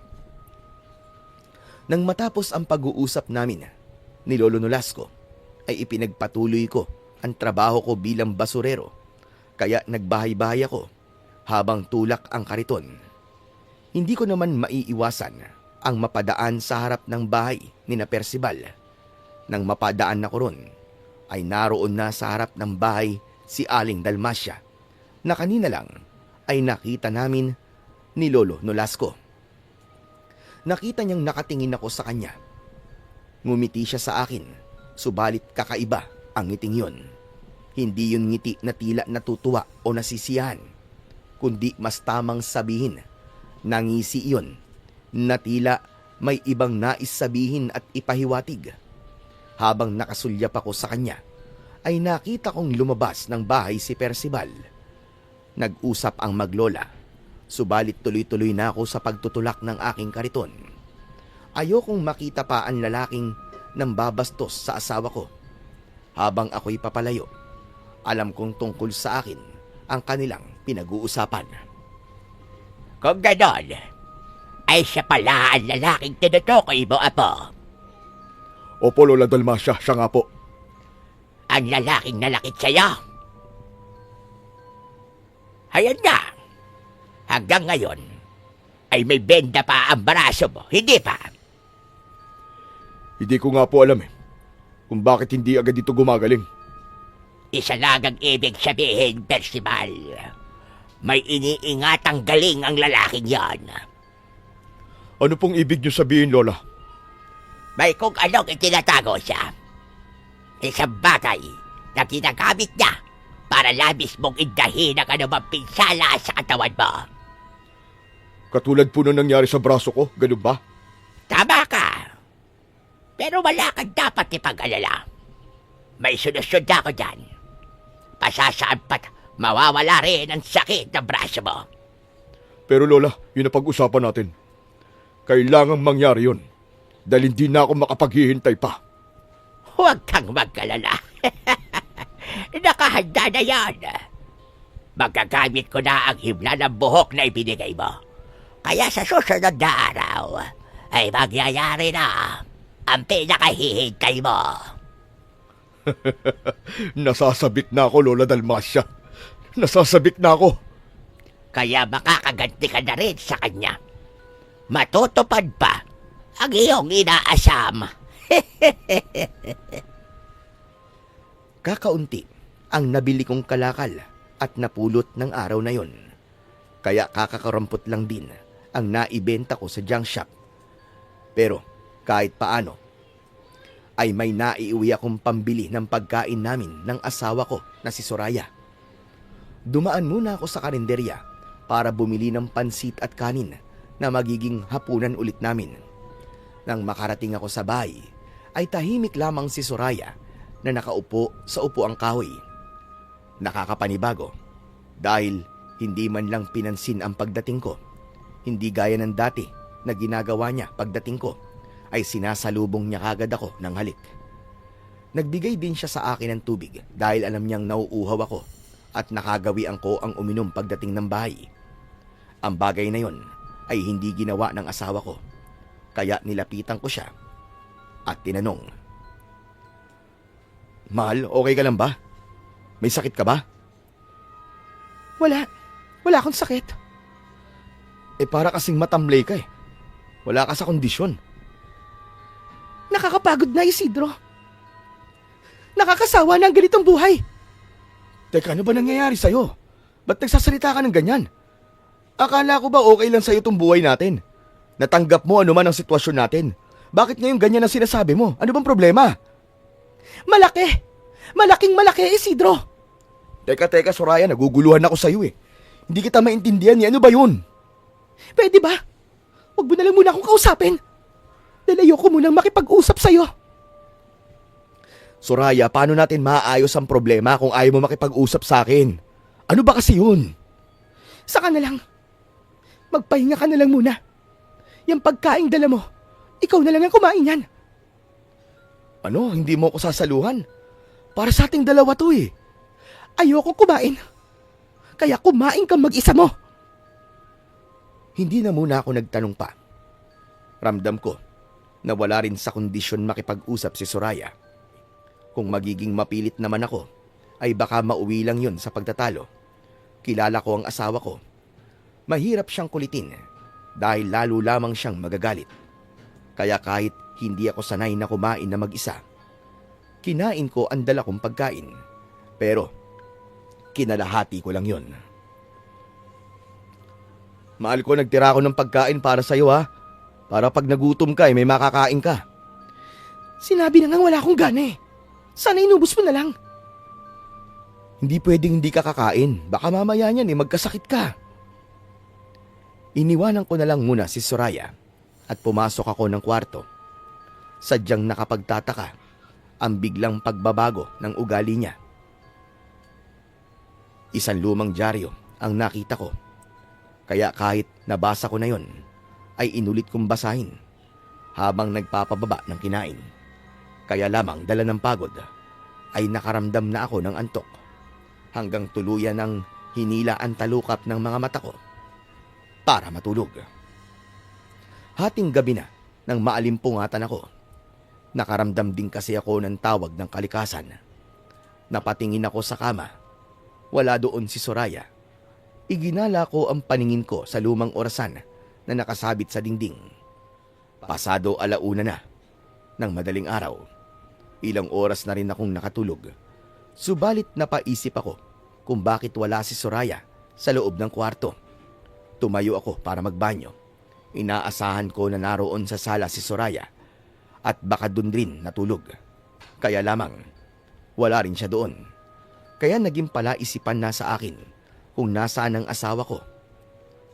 Nang matapos ang pag-uusap namin ni Lolo Nolasco, ay ipinagpatuloy ko ang trabaho ko bilang basurero. Kaya nagbahay-bahay ako habang tulak ang kariton. Hindi ko naman maiiwasan ang mapadaan sa harap ng bahay ni na Percival. Nang mapadaan ako ron, ay naroon na sa harap ng bahay si Aling Dalmasya na kanina lang ay nakita namin ni Lolo Nolasco. Nakita niyang nakatingin ako sa kanya. Ngumiti siya sa akin, subalit kakaiba ang ngiting yon. Hindi yun ngiti na tila natutuwa o nasisiyahan, kundi mas tamang sabihin, nangisi iyon, na tila may ibang nais sabihin at ipahiwatig. Habang nakasulyap ako sa kanya, ay nakita kong lumabas ng bahay si Percival. Nag-usap ang maglola, subalit tuloy-tuloy na ako sa pagtutulak ng aking kariton. Ayokong makita pa ang lalaking nang babastos sa asawa ko. Habang ako'y papalayo, alam kong tungkol sa akin ang kanilang pinag-uusapan. Kung ganon, ay siya pala ang lalaking tinutukoy mo, Apo. Opo, Lola Dalmasya, siya nga po. Ang lalaking nalakit sa'yo. Ayan nga. Hanggang ngayon, ay may benda pa ang baraso mo, hindi pa? Hindi ko nga po alam kung bakit hindi agad ito gumagaling. Isa lang ang ibig sabihin, Percival. May iniingatang galing ang lalaking yan. Ano pong ibig niyo sabihin, Lola? May kung anong itinatago siya. Isang bagay na ginagamit niya para labis mong indahin ang anumang pinsala sa katawan mo. Katulad po nung nangyari sa braso ko, ganun ba? Tama ka. Pero wala kang dapat ipag-alala. May solusyon na ako dyan. Pasasaan pat mawawala rin ang sakit ng braso mo. Pero Lola, yun ang pag-usapan natin. Kailangang mangyari yun. Dahil hindi na ako makapaghihintay pa. Huwag kang mag-alala. Nakahanda na yan. Magagamit ko na ang himla ng buhok na ibinigay mo. Kaya sa susunod na araw, ay magyayari na ang pinakahihintay mo. Nasasabik na ako, Lola Dalmasya. Nasasabik na ako. Kaya makakaganti ka na rin sa kanya. Matutupad pa ang iyong inaasam. Kakaunti ang nabili kong kalakal at napulot ng araw na yon. Kaya kakakarampot lang din ang naibenta ko sa junk shop. Pero kahit paano, ay may naiuwi akong pambili ng pagkain namin ng asawa ko na si Soraya. Dumaan muna ako sa karinderya para bumili ng pansit at kanin na magiging hapunan ulit namin. Nang makarating ako sa bahay, ay tahimik lamang si Soraya na nakaupo sa upuang kahoy. Nakakapanibago dahil hindi man lang pinansin ang pagdating ko. Hindi gaya ng dati na ginagawa niya pagdating ko ay sinasalubong niya kagad ako ng halik. Nagbigay din siya sa akin ng tubig dahil alam niyang nauuhaw ako at nakagawian ko ang uminom pagdating ng bahay. Ang bagay na yon ay hindi ginawa ng asawa ko. Kaya nilapitan ko siya at tinanong, "Mahal, okay ka lang ba? May sakit ka ba?" Wala akong sakit. Para kasing matamlay ka . Wala ka sa kondisyon. Nakakapagod na, Isidro. Nakakasawa na ang ganitong buhay. Teka, ano ba nangyayari sa'yo? Ba't nagsasalita ka ng ganyan? Akala ko ba okay lang sa'yo itong buhay natin? Natanggap mo ano man ang sitwasyon natin. Bakit ngayon ganyan ang sinasabi mo? Ano bang problema? Malaki! Malaking malaki, Isidro! Teka, Soraya, naguguluhan ako sa'yo eh. Hindi kita maintindihan eh. Ano ba yun? Pwede ba? Huwag mo na lang muna akong kausapin. Dahil ayoko munang makipag-usap sa'yo. Soraya, paano natin maaayos ang problema kung ayaw mo makipag-usap sa akin? Ano ba kasi yun? Saka na lang. Magpahinga ka na lang muna. Yung pagkaing dala mo, ikaw na lang ang kumain yan. Ano? Hindi mo ako sasaluhan? Para sa ating dalawa to eh. Ayoko kumain. Kaya kumain kang mag-isa mo. Hindi na muna ako nagtanong pa. Ramdam ko na wala rin sa kondisyon makipag-usap si Soraya. Kung magiging mapilit naman ako, ay baka mauwi lang yun sa pagtatalo. Kilala ko ang asawa ko. Mahirap siyang kulitin dahil lalo lamang siyang magagalit. Kaya kahit hindi ako sanay na kumain na mag-isa, kinain ko ang dala kong pagkain. Pero kinalahati ko lang yun. Mahal ko, nagtira ako ng pagkain para sa'yo ha. Para pag nagutom ka may makakain ka. Sinabi na nga wala akong gana eh. Sana inubos mo na lang. Hindi pwedeng hindi ka kakain. Baka mamaya niyan magkasakit ka. Iniwanan ko na lang muna si Soraya at pumasok ako ng kwarto. Sadyang nakapagtataka ang biglang pagbabago ng ugali niya. Isang lumang dyaryo ang nakita ko. Kaya kahit nabasa ko na yon, ay inulit kong basahin habang nagpapababa ng kinain. Kaya lamang dala ng pagod ay nakaramdam na ako ng antok hanggang tuluyan ng hinila ang talukap ng mga mata ko para matulog. Hating gabi na nang maalimpungatan ako. Nakaramdam din kasi ako ng tawag ng kalikasan. Napatingin ako sa kama. Wala doon si Soraya. Iginala ko ang paningin ko sa lumang orasan na nakasabit sa dingding. Pasado 1:00 na ng madaling araw. Ilang oras na rin akong nakatulog. Subalit napaisip ako kung bakit wala si Soraya sa loob ng kwarto. Tumayo ako para magbanyo. Inaasahan ko na naroon sa sala si Soraya at baka dun rin natulog. Kaya lamang, wala rin siya doon. Kaya naging palaisipan na sa akin kung nasaan ang asawa ko.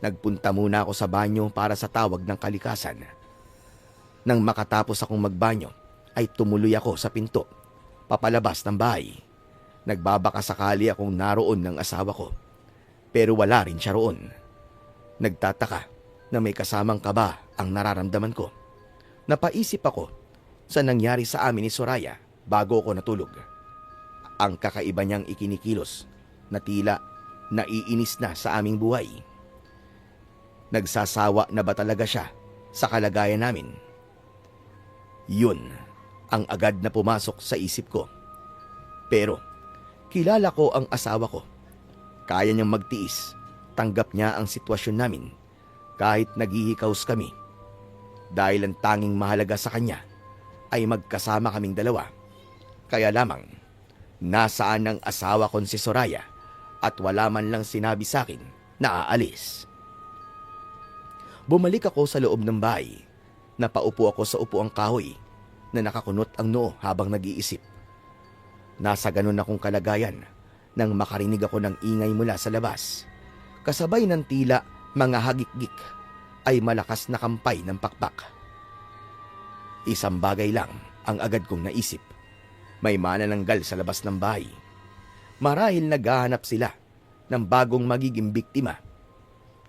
Nagpunta muna ako sa banyo para sa tawag ng kalikasan. Nang makatapos akong magbanyo, ay tumuloy ako sa pinto, papalabas ng bahay. Nagbabaka sakali akong naroon ng asawa ko. Pero wala rin siya roon. Nagtataka na may kasamang kaba ang nararamdaman ko. Napaisip ako sa nangyari sa amin ni Soraya bago ako natulog. Ang kakaiba niyang ikinikilos na tila naiinis na sa aming buhay. Nagsasawa na ba talaga siya sa kalagayan namin? Yun ang agad na pumasok sa isip ko. Pero kilala ko ang asawa ko. Kaya niyang magtiis. Tanggap niya ang sitwasyon namin kahit naghihikaos kami. Dahil ang tanging mahalaga sa kanya ay magkasama kaming dalawa. Kaya lamang, nasaan ang asawa kong si Soraya at wala man lang sinabi sa akin na aalis. Bumalik ako sa loob ng bahay. Napaupo ako sa upuang kahoy na nakakunot ang noo habang nag-iisip. Nasa ganun akong kalagayan nang makarinig ako ng ingay mula sa labas. Kasabay ng tila mga hagik-gik ay malakas na kampay ng pakpak. Isang bagay lang ang agad kong naisip. May manananggal sa labas ng bahay. Marahil naghahanap sila ng bagong magiging biktima.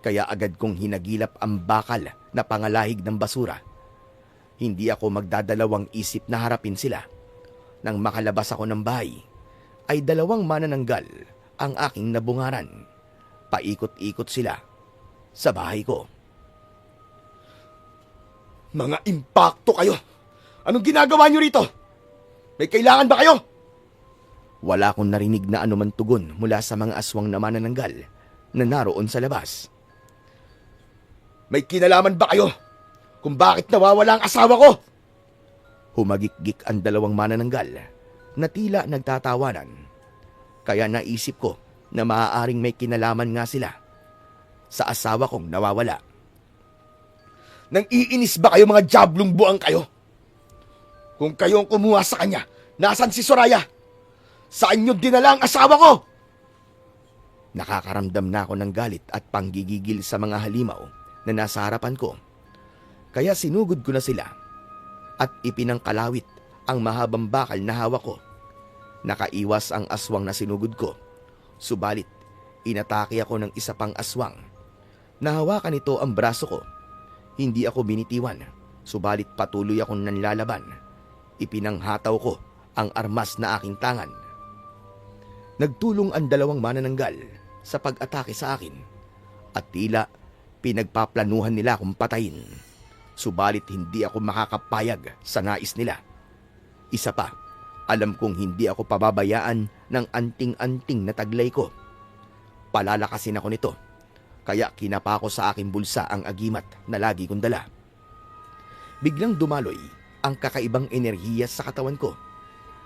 Kaya agad kong hinagilap ang bakal na pangalahig ng basura. Hindi ako magdadalawang isip na harapin sila. Nang makalabas ako ng bahay, ay 2 manananggal ang aking nabungaran. Paikot-ikot sila sa bahay ko. Mga impakto kayo! Anong ginagawa niyo rito? May kailangan ba kayo? Wala akong narinig na anuman tugon mula sa mga aswang na manananggal na naroon sa labas. May kinalaman ba kayo kung bakit nawawala ang asawa ko? Humagik-gik ang 2 manananggal na tila nagtatawanan. Kaya naisip ko na maaaring may kinalaman nga sila sa asawa kong nawawala. Nang iinis ba kayo mga jablong buang kayo? Kung kayo ang kumuha sa kanya, nasan si Soraya? Saan nyo dinala ang asawa ko? Nakakaramdam na ako ng galit at panggigigil sa mga halimaw na nasa harapan ko. Kaya sinugod ko na sila at ipinangkalawit ang mahabang bakal na hawak ko. Nakaiwas ang aswang na sinugod ko. Subalit, inatake ako ng isa pang aswang. Nahawakan nito ang braso ko. Hindi ako binitiwan, subalit patuloy akong nanlalaban. Ipinanghataw ko ang armas na aking tangan. Nagtulong ang dalawang manananggal sa pag-atake sa akin at tila pinagpaplanuhan nila akong patayin. Subalit hindi ako makakapayag sa nais nila. Isa pa, alam kong hindi ako pababayaan ng anting-anting na taglay ko. Palalakasin ako nito, kaya kinapa ko sa aking bulsa ang agimat na lagi kong dala. Biglang dumaloy ang kakaibang enerhiya sa katawan ko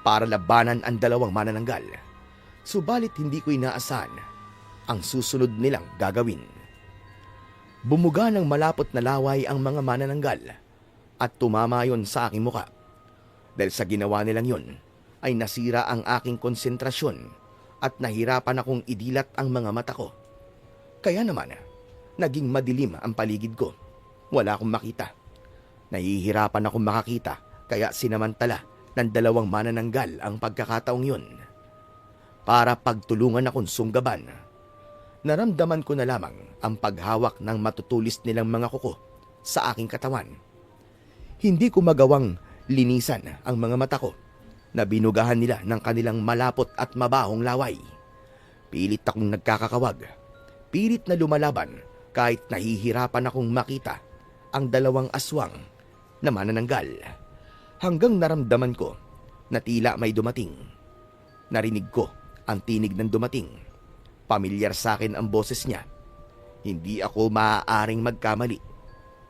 para labanan ang dalawang manananggal. Subalit hindi ko inaasahan ang susunod nilang gagawin. Bumuga ng malapot na laway ang mga manananggal at tumama yon sa aking muka. Dahil sa ginawa nilang yon, ay nasira ang aking konsentrasyon at nahirapan akong idilat ang mga mata ko. Kaya naman, naging madilim ang paligid ko. Wala akong makita. Nahihirapan akong makakita kaya sinamantala ng dalawang manananggal ang pagkakataong yun. Para pagtulungan akong sunggaban, naramdaman ko na lamang ang paghawak ng matutulis nilang mga kuko sa aking katawan. Hindi ko magawang linisan ang mga mata ko na binugahan nila ng kanilang malapot at mabahong laway. Pilit akong nagkakakawag. Pilit na lumalaban kahit nahihirapan akong makita ang dalawang aswang na manananggal. Hanggang naramdaman ko na tila may dumating. Narinig ko ang tinig ng dumating. Pamilyar sa akin ang boses niya. Hindi ako maaaring magkamali.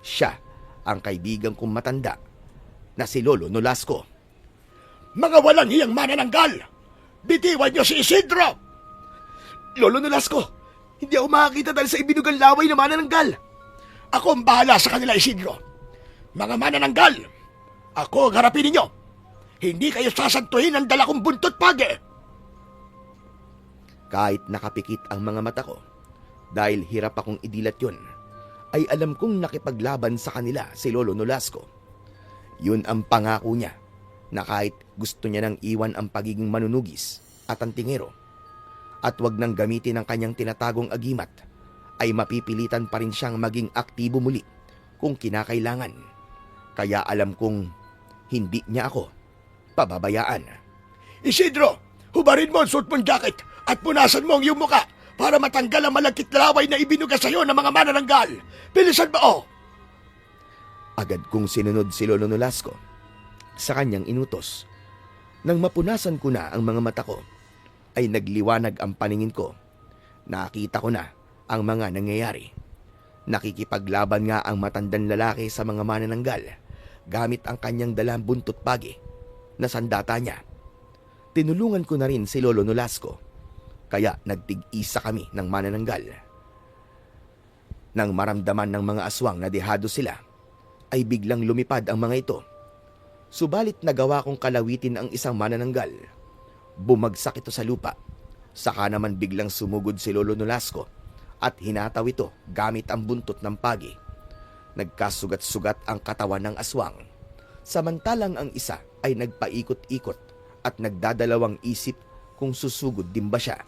Siya ang kaibigan kong matanda na si Lolo Nolasco. Mga walang hiyang manananggal! Bitiwan niyo si Isidro! Lolo Nolasco, hindi ako makakita dahil sa ibinugang laway na manananggal. Ako ang bahala sa kanila, Isidro. Mga manananggal, ako ang harapin ninyo. Hindi kayo sasantuhin ng dala kong buntot pagi. Kahit nakapikit ang mga mata ko, dahil hirap akong idilat yun, ay alam kong nakipaglaban sa kanila si Lolo Nolasco. Yun ang pangako niya, na kahit gusto niya nang iwan ang pagiging manunugis at antingero, at wag nang gamitin ang kanyang tinatagong agimat, ay mapipilitan pa rin siyang maging aktibo muli kung kinakailangan. Kaya alam kong hindi niya ako pababayaan. Isidro, hubarin mo ang suot mong jacket at punasan mo ang iyong muka para matanggal ang malagkit na laway na ibinuga sa iyo ng mga manananggal. Bilisan mo! Agad kong sinunod si Lolo Nolasco sa kanyang inutos. Nang mapunasan ko na ang mga mata ko, ay nagliwanag ang paningin ko. Nakita ko na ang mga nangyayari. Nakikipaglaban nga ang matandang lalaki sa mga manananggal gamit ang kanyang dalang buntot pagi na sandata niya. Tinulungan ko na rin si Lolo Nolasco, kaya nagtig-isa kami ng manananggal. Nang maramdaman ng mga aswang na dehado sila, ay biglang lumipad ang mga ito. Subalit nagawa kong kalawitin ang isang manananggal. Bumagsak ito sa lupa. Saka naman biglang sumugod si Lolo Nolasco at hinataw ito gamit ang buntot ng pagi. Nagkasugat-sugat ang katawan ng aswang. Samantalang ang isa ay nagpaikot-ikot at nagdadalawang isip kung susugod din ba siya.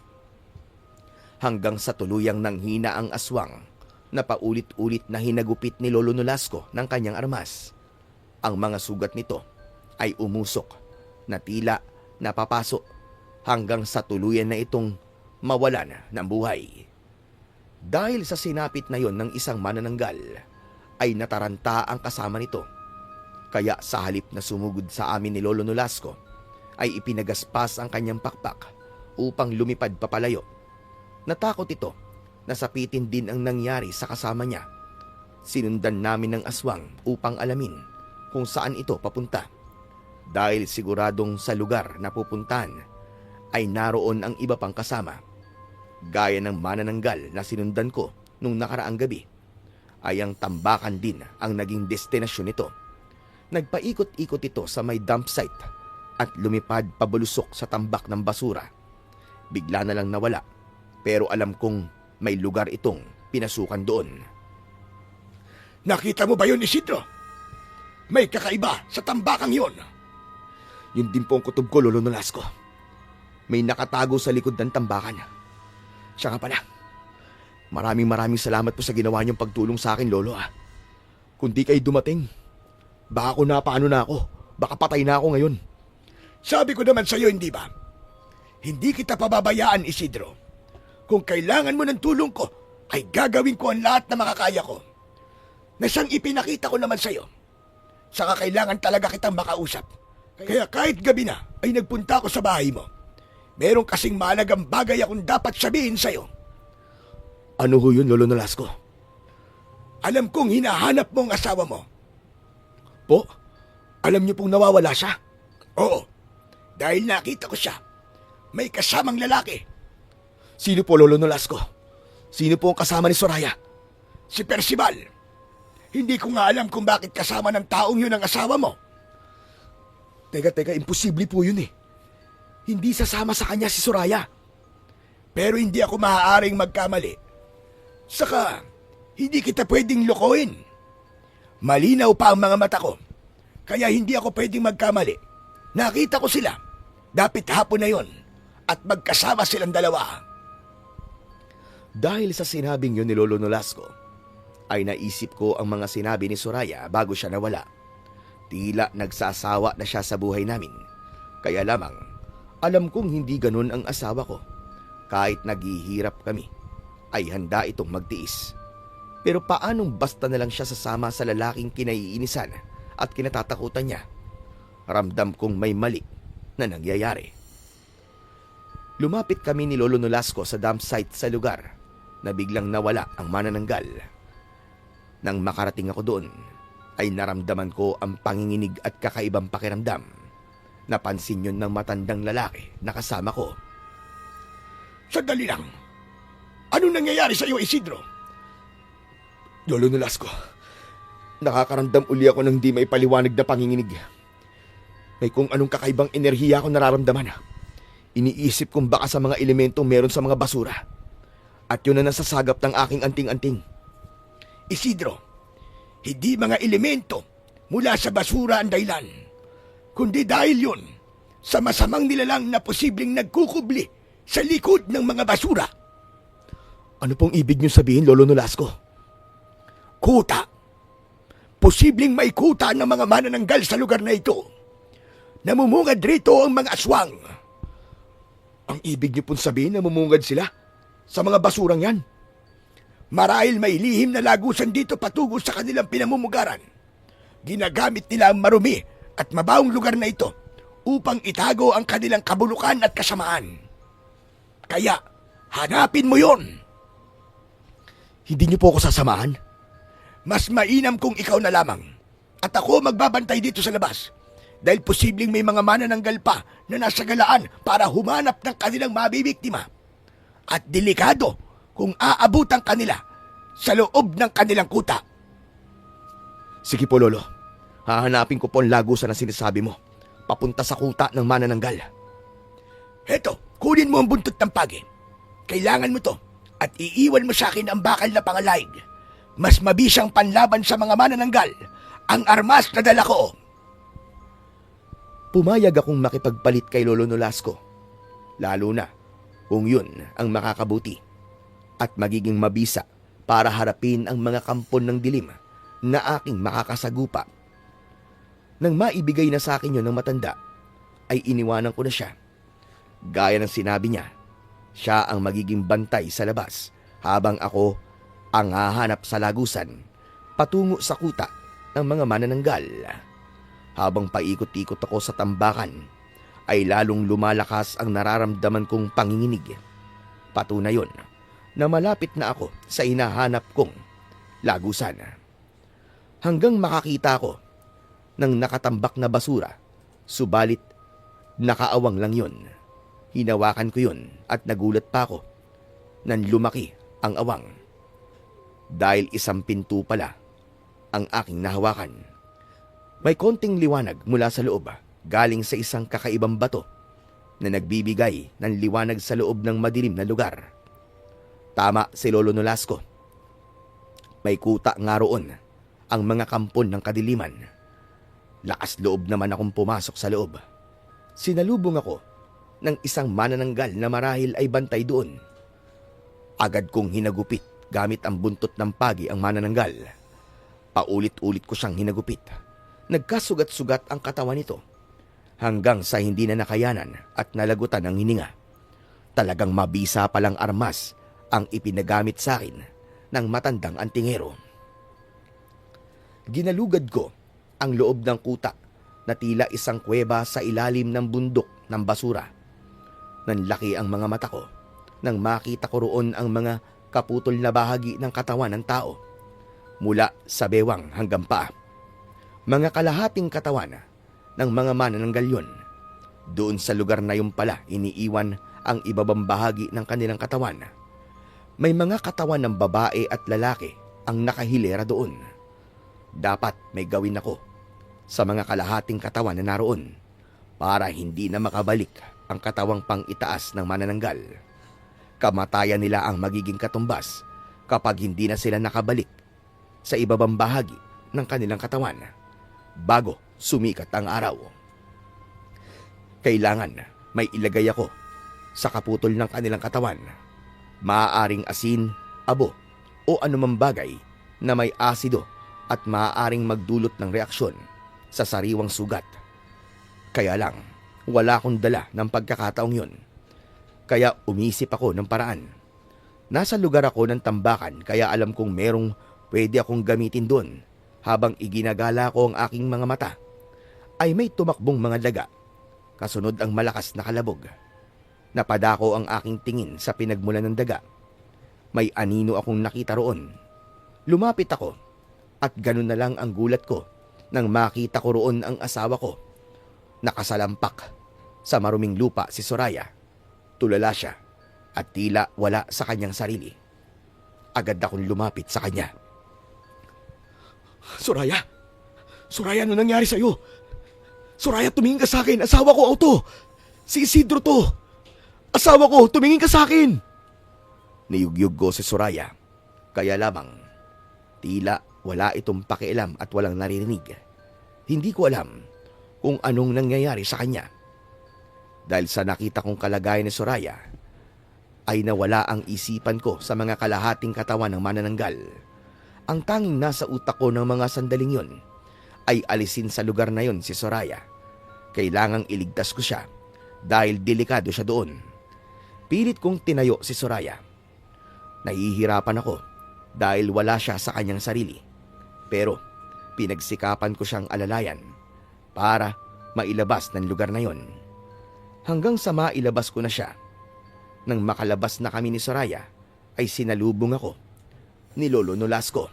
Hanggang sa tuluyang nanghina ang aswang na paulit-ulit na hinagupit ni Lolo Nolasco ng kanyang armas. Ang mga sugat nito ay umusok na tila napapaso hanggang sa tuluyan na itong mawalan ng buhay. Dahil sa sinapit na yon ng isang manananggal, ay nataranta ang kasama nito. Kaya sa halip na sumugod sa amin ni Lolo Nolasco, ay ipinagaspas ang kanyang pakpak upang lumipad papalayo. Natakot ito na sapitin din ang nangyari sa kasama niya. Sinundan namin ng aswang upang alamin kung saan ito papunta. dahil siguradong sa lugar na pupuntahan ay naroon ang iba pang kasama. Gaya ng manananggal na sinundan ko nung nakaraang gabi, ay ang tambakan din ang naging destinasyon nito. Nagpaikot-ikot ito sa may dump site at lumipad pabulusok sa tambak ng basura. Bigla na lang nawala, pero alam kong may lugar itong pinasukan doon. Nakita mo ba yun, Isidro? May kakaiba sa tambakang yun. Yun din po ang kutob ko, Lolo Nolasco. May nakatago sa likod ng tambakan. Siya nga pala. Maraming salamat po sa ginawa niyong pagtulong sa akin, Lolo. Kung di kayo dumating, baka napaano na ako. Baka patay na ako ngayon. Sabi ko naman sa'yo, hindi ba? Hindi kita pababayaan, Isidro. Kung kailangan mo ng tulong ko, ay gagawin ko ang lahat na makakaya ko. Na siyang ipinakita ko naman sa'yo. Saka kailangan talaga kitang makausap. Kaya kahit gabi na, ay nagpunta ako sa bahay mo. Meron kasing mahalagang bagay akong dapat sabihin sa'yo. Ano ho yun, Lolo Nolasco? Alam kong hinahanap mo ang asawa mo. Po? Alam niyo pong nawawala siya? Oo, dahil nakita ko siya. May kasamang lalaki. Sino po, Lolo Nolasco? Sino po ang kasama ni Soraya? Si Percival. Hindi ko nga alam kung bakit kasama ng taong yun ang asawa mo. Teka, imposible po yun eh. Hindi sasama sa kanya si Soraya. Pero hindi ako maaaring magkamali. Saka, hindi kita pwedeng lokohin. Malinaw pa ang mga mata ko. Kaya hindi ako pwedeng magkamali. Nakita ko sila. Dapit hapon na yon. At magkasama silang dalawa. Dahil sa sinabing yun ni Lolo Nolasco, ay naisip ko ang mga sinabi ni Soraya bago siya nawala. Tila nagsasawa na siya sa buhay namin. Kaya lamang, alam kong hindi ganun ang asawa ko. Kahit naghihirap kami, ay handa itong magtiis. Pero paanong basta na lang siya sasama sa lalaking kinaiinisan at kinatatakutan niya? Ramdam kong may mali na nangyayari. Lumapit kami ni Lolo Nolasco sa dump site sa lugar na biglang nawala ang manananggal. Nang makarating ako doon, ay naramdaman ko ang panginginig at kakaibang pakiramdam. Napansin yun ng matandang lalaki na kasama ko. Sandali lang. Anong nangyayari sa iyo, Isidro? Lolo Nolasco, nakakaramdam uli ako ng di may paliwanag na panginginig. May kung anong kakaibang enerhiya ako nararamdaman. Iniisip kong baka sa mga elementong meron sa mga basura. At yun na nasasagap ng aking anting-anting. Isidro, hindi mga elemento mula sa basura ang dahilan, kundi dahil yun sa masamang nilalang na posibleng nagkukubli sa likod ng mga basura. Ano pong ibig niyo sabihin, Lolo Nolasco? Kuta. Posibleng may kuta ng mga manananggal sa lugar na ito. Namumungad rito ang mga aswang. Ang ibig niyo pong sabihin na namumungad sila sa mga basurang yan? Marahil may lihim na lagusan dito patungo sa kanilang pinamumugaran. Ginagamit nila ang marumi at mabawong lugar na ito upang itago ang kanilang kabulukan at kasamaan. Kaya, hanapin mo yon. Hindi niyo po ako sasamahan? Mas mainam kung ikaw na lamang. At ako magbabantay dito sa labas. Dahil posibleng may mga manananggal pa na nasa galaan para humanap ng kanilang mabibiktima. At delikado kung aabutan kanila sa loob ng kanilang kuta. Sige po, Lolo. Hahanapin ko po ang lagusan na sinasabi mo. Papunta sa kuta ng manananggal. Heto, kunin mo ang buntot ng pagi. Kailangan mo to. At iiwan mo sa akin ang bakal na pangalaig. Mas mabisang panlaban sa mga manananggal ang armas na dala ko. Pumayag akong makipagpalit kay Lolo Nolasco. Lalo na kung yun ang makakabuti. At magiging mabisa para harapin ang mga kampon ng dilim na aking makakasagupa. Nang maibigay na sa akin yun ng matanda, ay iniwanan ko na siya. Gaya ng sinabi niya, siya ang magiging bantay sa labas habang ako ang hahanap sa lagusan patungo sa kuta ng mga manananggal. Habang paikot-ikot ako sa tambakan, ay lalong lumalakas ang nararamdaman kong panginginig. Patunay yun na malapit na ako sa hinahanap kong lagusan. Hanggang makakita ko ng nakatambak na basura Subalit, nakaawang lang yun. Hinawakan ko yun at nagulat pa ako nang lumaki ang awang. Dahil isang pinto pala ang aking nahawakan. May konting liwanag mula sa loob galing sa isang kakaibang bato na nagbibigay ng liwanag sa loob ng madilim na lugar. Tama si Lolo Nolasco. May kuta nga roon ang mga kampon ng kadiliman. Lakas loob naman akong pumasok sa loob. Sinalubong ako ng isang manananggal na marahil ay bantay doon. Agad kong hinagupit gamit ang buntot ng pagi ang manananggal. Paulit-ulit ko siyang hinagupit. Nagkasugat-sugat ang katawan nito hanggang sa hindi na nakayanan at nalagutan ng hininga. Talagang mabisa palang armas ang ipinagamit sa akin ng matandang antingero. Ginalugad ko ang loob ng kuta na tila isang kuweba sa ilalim ng bundok ng basura. Nanlaki ang mga mata ko nang makita ko roon ang mga kaputol na bahagi ng katawan ng tao, mula sa bewang hanggang paa. Mga kalahating katawan ng mga manananggal yun. Doon sa lugar na yun pala iniiwan ang ibabang bahagi ng kanilang katawan. May mga katawan ng babae at lalaki ang nakahilera doon. Dapat may gawin ako sa mga kalahating katawan na naroon para hindi na makabalik ang katawang pang-itaas ng manananggal. Kamatayan nila ang magiging katumbas kapag hindi na sila nakabalik sa ibabang bahagi ng kanilang katawan bago sumikat ang araw. Kailangan may ilagay ako sa kaputol ng kanilang katawan. Maaaring asin, abo o anumang bagay na may asido at maaaring magdulot ng reaksyon sa sariwang sugat. Kaya lang, wala akong dala ng pagkakataong yun. Kaya umisip ako ng paraan. Nasa lugar ako ng tambakan kaya alam kong merong pwede akong gamitin doon. Habang iginagala ko ang aking mga mata, ay may tumakbong mga daga. Kasunod ang malakas na kalabog. Napadako ang aking tingin sa pinagmulan ng daga. May anino akong nakita roon. Lumapit ako at ganun na lang ang gulat ko nang makita ko roon ang asawa ko. Nakasalampak sa maruming lupa si Soraya. Tulala siya at tila wala sa kanyang sarili. Agad akong lumapit sa kanya. Soraya! Soraya, ano nangyari sa'yo? Soraya, tumingin ka sa akin. Asawa ko, Auto. Si Isidro to. Asawa ko, tumingin ka sa akin. Niyugyug ko si Soraya. Kaya lamang, tila wala itong pakialam at walang naririnig. Hindi ko alam kung anong nangyayari sa kanya. Dahil sa nakita kong kalagayan ni Soraya, ay nawala ang isipan ko sa mga kalahating katawan ng manananggal. Ang tanging nasa utak ko ng mga sandaling yon ay alisin sa lugar na yon si Soraya. Kailangang iligtas ko siya dahil delikado siya doon. Pilit kong tinayo si Soraya. Nahihirapan ako dahil wala siya sa kanyang sarili. Pero pinagsikapan ko siyang alalayan para mailabas ng lugar na yon. Hanggang sa mailabas ko na siya. Nang makalabas na kami ni Soraya, ay sinalubong ako ni Lolo Nolasco.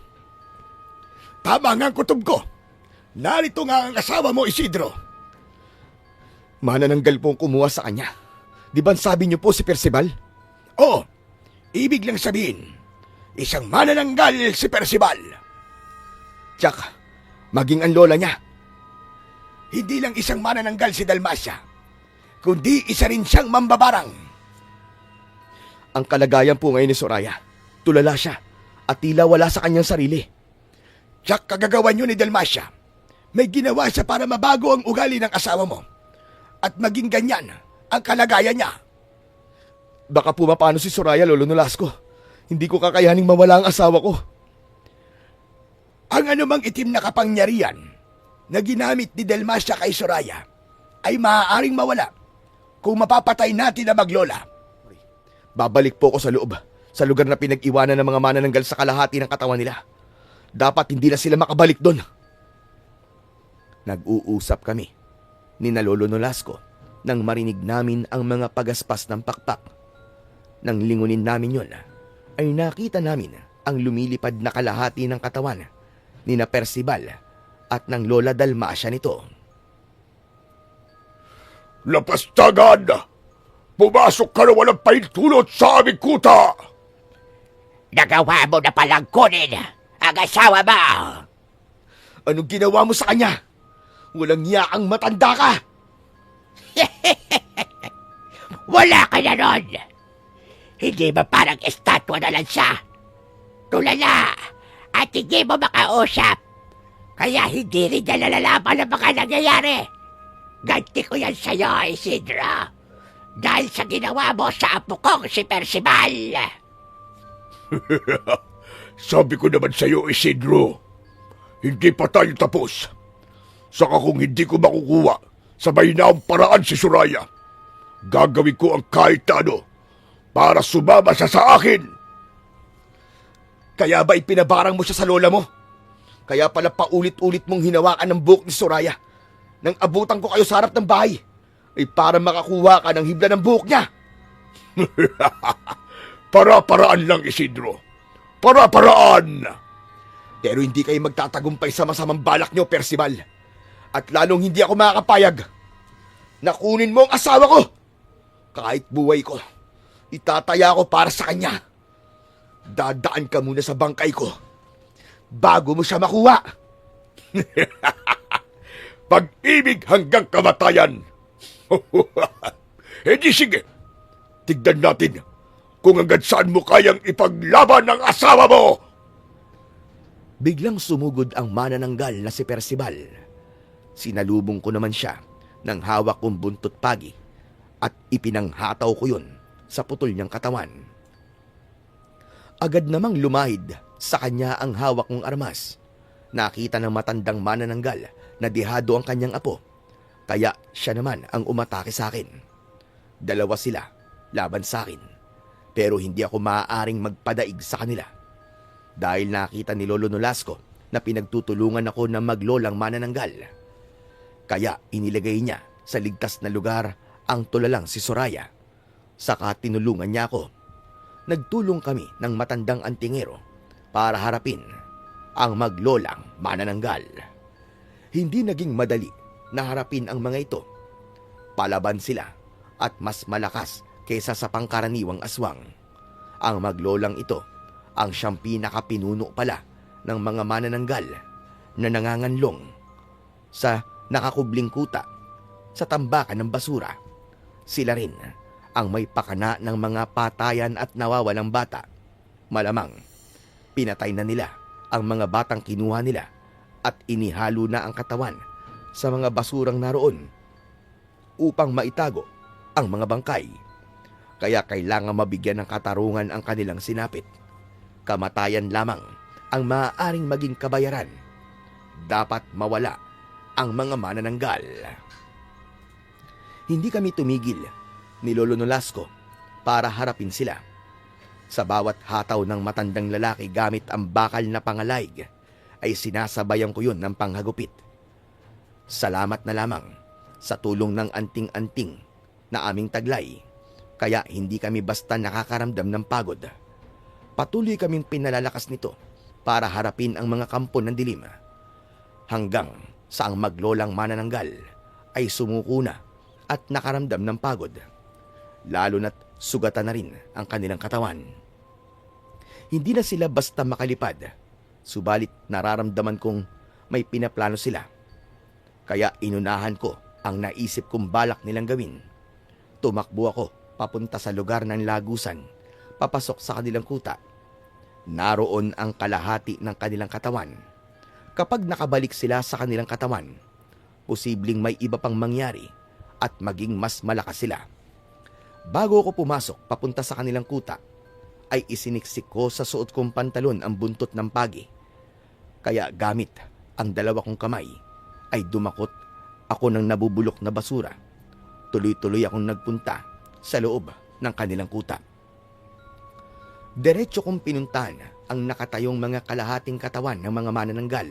Tama nga ang kutob ko. Narito nga ang asawa mo, Isidro. Manananggal pong kumuha sa kanya. Di ba sabi niyo po si Percival? Oo, ibig lang sabihin, isang manananggal si Percival. Tsak, maging ang lola niya. Hindi lang isang manananggal si Dalmacia, kundi isa rin siyang mambabarang. Ang kalagayan po ngayon ni Soraya, tulala siya at tila wala sa kanyang sarili. Tsak, kagagawan yun ni Dalmacia. May ginawa siya para mabago ang ugali ng asawa mo at maging ganyan ang kalagayan niya. Baka pumapano si Soraya, Lolo Nolasco. Hindi ko kakayaning mawala ang asawa ko. Ang anumang itim na kapangyarihan na ginamit ni Dalmacia kay Soraya ay maaaring mawala kung mapapatay natin na maglola. Babalik po ako sa loob, sa lugar na pinag-iwanan ng mga manananggal sa kalahati ng katawan nila. Dapat hindi na sila makabalik doon. Nag-uusap kami ni na Lolo Nolasco nang marinig namin ang mga pagaspas ng pakpak. Nang lingunin namin yon, ay nakita namin ang lumilipad na kalahati ng katawan ni na Percival at ng Lola Dalmacia nito. Lapastagan! Pumasok ka na walang pahintulot sa aming kuta! Nagawa mo na palang kunin ang asawa mo. Anong ginawa mo sa kanya? Walang hiya kang matanda ka! Wala ka na ron. Hindi ba parang estatwa na lang siya? Tulala at hindi mo makausap. Kaya hindi rin niya nalalaman ang mga nangyayari. Ganti ko yan sa'yo, Isidro. Dahil sa ginawa mo sa apo kong si Percival. Sabi ko naman sa'yo, Isidro, hindi pa tayo tapos. Saka kung hindi ko makukuha sa baynaong paraan si Soraya, gagawin ko ang kahit ano para sumama siya sa akin. Kaya ba ipinabarang mo siya sa lola mo? Kaya pala paulit-ulit mong hinawakan ng buhok ni Soraya nang abutan ko kayo sa harap ng bahay ay para makakuha ka ng hibla ng buhok niya. Para-paraan lang, Isidro. Para-paraan! Pero hindi kayo magtatagumpay sa masamang balak niyo, Percival. At lalong hindi ako makakapayag na kunin mo ang asawa ko. Kahit buhay ko, itataya ko para sa kanya. Dadaan ka muna sa bangkay ko bago mo siya makuha. Pag-ibig hanggang kamatayan. Eh di sige, tignan natin kung hanggang saan mo kayang ipaglaban ang asawa mo. Biglang sumugod ang manananggal na si Percival. Sinalubong ko naman siya ng hawak kong buntot pagi at ipinanghataw ko yun sa putol niyang katawan. Agad namang lumahid sa kanya ang hawak kong armas. Nakita ng matandang manananggal na dihado ang kanyang apo, kaya siya naman ang umatake sa akin. Dalawa sila laban sa akin, pero hindi ako maaaring magpadaig sa kanila. Dahil nakita ni Lolo Nolasco na pinagtutulungan ako ng maglolang manananggal. Kaya inilagay niya sa ligtas na lugar ang tulalang si Soraya. Saka tinulungan niya ako. Nagtulong kami ng matandang antingero para harapin ang maglolang manananggal. Hindi naging madali na harapin ang mga ito. Palaban sila at mas malakas kaysa sa pangkaraniwang aswang. Ang maglolang ito ang siyang pinakapinuno pala ng mga manananggal na nanganganlong sa nakakubling kuta sa tambakan ng basura. Sila rin ang may pakana ng mga patayan at nawawalang bata. Malamang, pinatay na nila ang mga batang kinuha nila at inihalo na ang katawan sa mga basurang naroon upang maitago ang mga bangkay. Kaya kailangan mabigyan ng katarungan ang kanilang sinapit. Kamatayan lamang ang maaaring maging kabayaran. Dapat mawala ang mga manananggal. Hindi kami tumigil ni Lolo Nolasco para harapin sila. Sa bawat hataw ng matandang lalaki gamit ang bakal na pangalayg, ay sinasabayan ko yun ng panghagupit. Salamat na lamang sa tulong ng anting-anting na aming taglay, kaya hindi kami basta nakakaramdam ng pagod. Patuloy kaming pinalalakas nito para harapin ang mga kampo ng dilim. Hanggang sa ang maglolang manananggal ay sumuko na at nakaramdam ng pagod. Lalo na't sugatan na rin ang kanilang katawan. Hindi na sila basta makalipad, subalit nararamdaman kong may pinaplano sila. Kaya inunahan ko ang naisip kong balak nilang gawin. Tumakbo ako papunta sa lugar ng lagusan, papasok sa kanilang kuta. Naroon ang kalahati ng kanilang katawan. Kapag nakabalik sila sa kanilang katawan, posibleng may iba pang mangyari at maging mas malakas sila. Bago ako pumasok papunta sa kanilang kuta, ay isiniksik ko sa suot kong pantalon ang buntot ng pagi. Kaya gamit ang dalawa kong kamay, ay dumakot ako ng nabubulok na basura. Tuloy-tuloy akong nagpunta sa loob ng kanilang kuta. Diretso kong pinuntahan ang nakatayong mga kalahating katawan ng mga manananggal.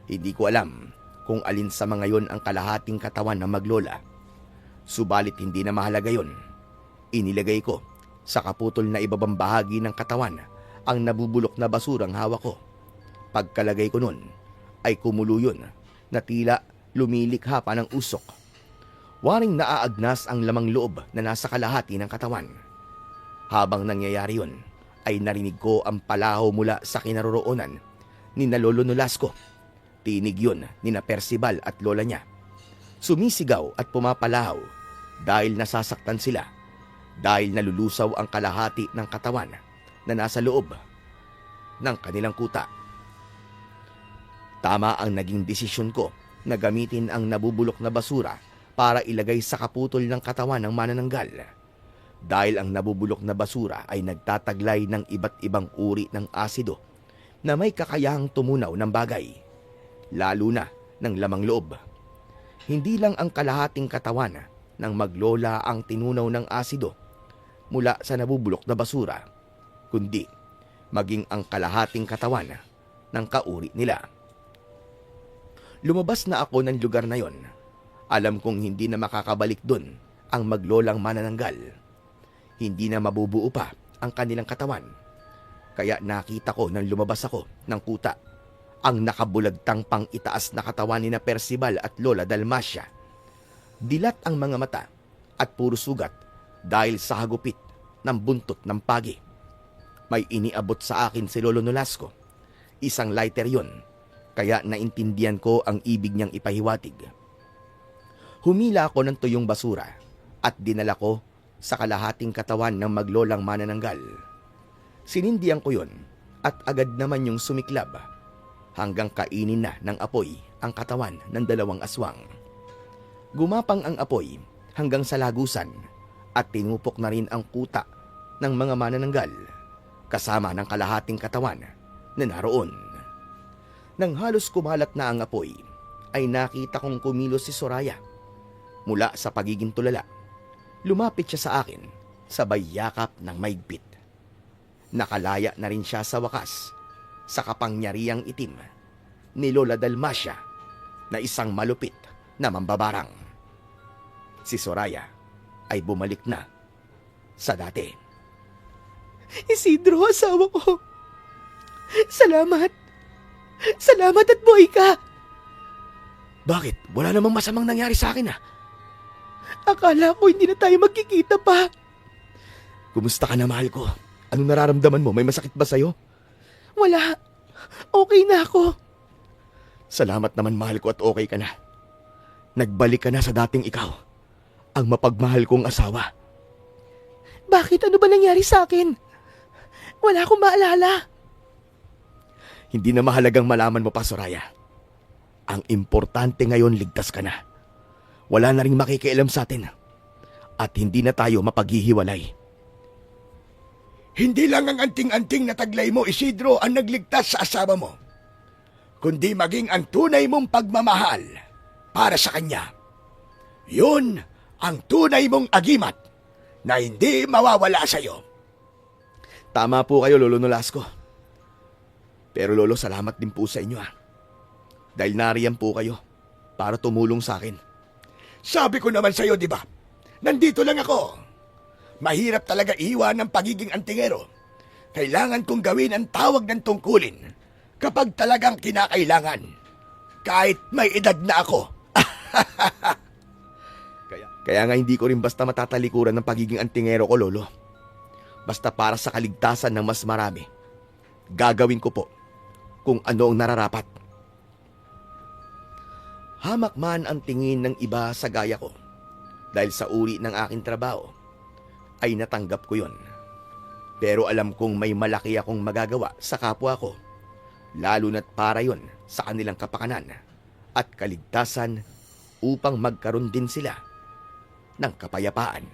Hindi ko alam kung alin sa mga yon ang kalahating katawan ng maglola. Subalit hindi na mahalaga yon. Inilagay ko sa kaputol na ibabang bahagi ng katawan ang nabubulok na basurang hawak ko. Pagkalagay ko nun, ay kumulo yun na tila lumilikha pa ng usok. Waring naaagnas ang lamang loob na nasa kalahati ng katawan. Habang nangyayari yun, ay narinig ko ang palahaw mula sa kinaroroonan ni na Lolo Nolasco. Tinig yun ni na Percival at lola niya. Sumisigaw at pumapalahaw dahil nasasaktan sila, dahil nalulusaw ang kalahati ng katawan na nasa loob ng kanilang kuta. Tama ang naging desisyon ko na gamitin ang nabubulok na basura para ilagay sa kaputol ng katawan ng manananggal. Dahil ang nabubulok na basura ay nagtataglay ng iba't ibang uri ng asido na may kakayahang tumunaw ng bagay, lalo na ng lamang loob. Hindi lang ang kalahating katawan ng maglola ang tinunaw ng asido mula sa nabubulok na basura, kundi maging ang kalahating katawan ng kauri nila. Lumabas na ako ng lugar na yon. Alam kong hindi na makakabalik dun ang maglolang manananggal. Hindi na mabubuo pa ang kanilang katawan. Kaya nakita ko nang lumabas ako ng kuta ang nakabulagtang pang itaas na katawan ni na Percival at Lola Dalmacia. Dilat ang mga mata at puro sugat dahil sa hagupit ng buntot ng pagi. May iniabot sa akin si Lolo Nolasco. Isang lighter yon, kaya naintindihan ko ang ibig niyang ipahiwatig. Humila ako ng tuyong basura at dinala ko sa kalahating katawan ng maglolang manananggal. Sinindihan ko yon at agad naman yung sumiklab hanggang kainin na ng apoy ang katawan ng dalawang aswang. Gumapang ang apoy hanggang sa lagusan at tinupok na rin ang kuta ng mga manananggal kasama ng kalahating katawan na naroon. Nang halos kumalat na ang apoy, ay nakita kong kumilos si Soraya. Mula sa pagiging tulala, lumapit siya sa akin, sabay yakap ng maigpit. Nakalaya na rin siya sa wakas, sa kapangyarihang itim ni Lola Dalmacia na isang malupit na mambabarang. Si Soraya ay bumalik na sa dati. Isidro, asawa ko. Salamat. Salamat at buhay ka. Bakit? Wala namang masamang nangyari sa akin Akala ko hindi na tayo magkikita pa. Kumusta ka na, mahal ko? Anong nararamdaman mo? May masakit ba sa'yo? Wala. Okay na ako. Salamat naman, mahal ko, at okay ka na. Nagbalik ka na sa dating ikaw, ang mapagmahal kong asawa. Bakit? Ano ba nangyari sa akin? Wala akong maalala. Hindi na mahalagang malaman mo pa, Soraya. Ang importante ngayon, ligtas ka na. Wala na ring makikialam sa atin. At hindi na tayo mapaghihiwalay. Hindi lang ang anting-anting na taglay mo, Isidro, ang nagligtas sa asawa mo, kundi maging ang tunay mong pagmamahal para sa kanya. Yun ang tunay mong agimat na hindi mawawala sa iyo. Tama po kayo, Lolo Nolasco. Pero Lolo, salamat din po sa inyo dahil nariyan po kayo para tumulong sa akin. Sabi ko naman sa iyo, di ba? Nandito lang ako. Mahirap talaga iwan ng pagiging antingero. Kailangan kong gawin ang tawag ng tungkulin kapag talagang kinakailangan. Kahit may edad na ako. Kaya nga hindi ko rin basta matatalikuran ng pagiging antingero ko, Lolo. Basta para sa kaligtasan ng mas marami. Gagawin ko po kung ano ang nararapat. Hamak man ang tingin ng iba sa gaya ko dahil sa uri ng aking trabaho, ay natanggap ko yon. Pero alam kong may malaki akong magagawa sa kapwa ko, lalo na't para yon sa kanilang kapakanan at kaligtasan upang magkaroon din sila ng kapayapaan.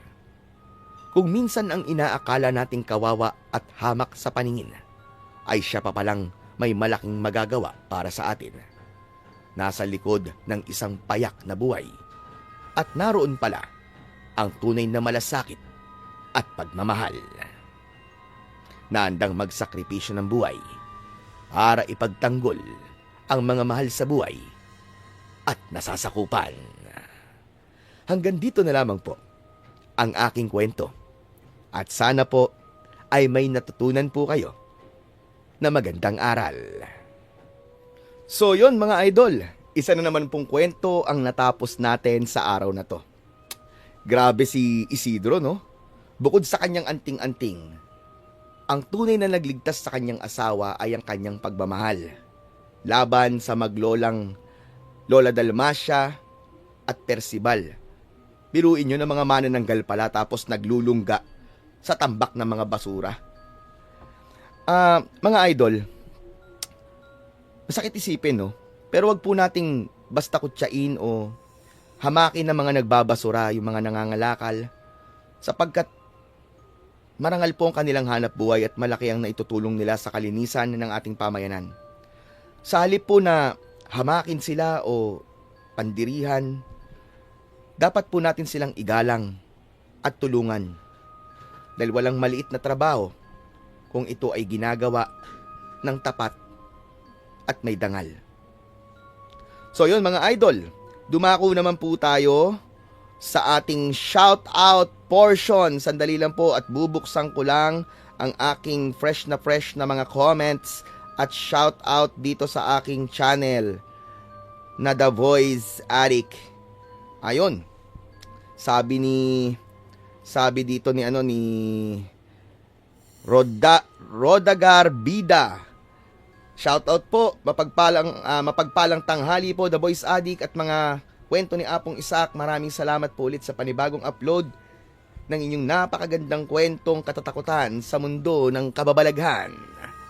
Kung minsan ang inaakala nating kawawa at hamak sa paningin, ay siya pa palang may malaking magagawa para sa atin. Nasa likod ng isang payak na buhay. At naroon pala ang tunay na malasakit at pagmamahal. Naandang magsakripisyo ng buhay para ipagtanggol ang mga mahal sa buhay at nasasakupan. Hanggang dito na lamang po ang aking kwento. At sana po ay may natutunan po kayo na magandang aral. So yon mga idol, isa na naman pong kwento ang natapos natin sa araw na to. Grabe si Isidro, no? Bukod sa kanyang anting-anting, ang tunay na nagligtas sa kanyang asawa ay ang kanyang pagmamahal. Laban sa maglolang Lola Dalmacia at Percival. Biruin nyo na mga manananggal pala tapos naglulungga sa tambak ng mga basura. Mga idol, masakit isipin, no? Pero wag po nating basta kutsain o hamakin ng mga nagbabasura, yung mga nangangalakal, sapagkat marangal po ang kanilang hanap buhay at malaki ang naitutulong nila sa kalinisan ng ating pamayanan. Sa halip po na hamakin sila o pandirihan, dapat po natin silang igalang at tulungan. Dahil walang maliit na trabaho kung ito ay ginagawa ng tapat at may dangal. So yun mga idol, dumako naman po tayo sa ating shoutout portion. Sandali lang po at bubuksan ko lang ang aking fresh na mga comments at shoutout dito sa aking channel na The Voice Addict. Ayun. Sabi dito ni Rodagar Bida. Shoutout po, mapagpalang tanghali po The Voice Addict at mga kwento ni Apong Isaac. Maraming salamat po ulit sa panibagong upload ng inyong napakagandang kwentong katatakutan sa mundo ng kababalaghan.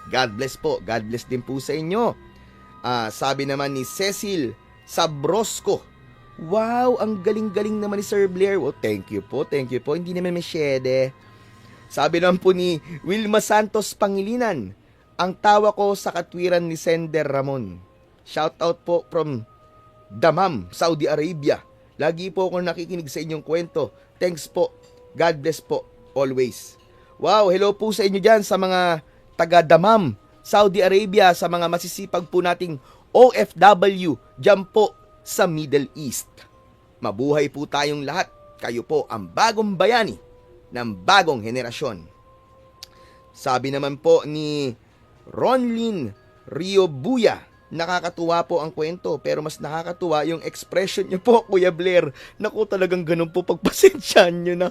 God bless po. God bless din po sa inyo. Sabi naman ni Cecil Sabrosco, wow, ang galing-galing naman ni Sir Blair. Oh, thank you po. Hindi naman masyede. Sabi naman po ni Wilma Santos Pangilinan, ang tawa ko sa katwiran ni Sender Ramon. Shoutout po from Dammam, Saudi Arabia. Lagi po ako nakikinig sa inyong kwento. Thanks po. God bless po. Always. Wow, hello po sa inyo dyan sa mga taga Dammam, Saudi Arabia, sa mga masisipag po nating OFW dyan po sa Middle East. Mabuhay po tayong lahat. Kayo po ang bagong bayani ng bagong henerasyon. Sabi naman po ni Ronlyn Riobuya, nakakatuwa po ang kwento pero mas nakakatuwa yung expression niyo po, Kuya Blair. Naku, talagang ganun po, pagpasensyahan niyo na.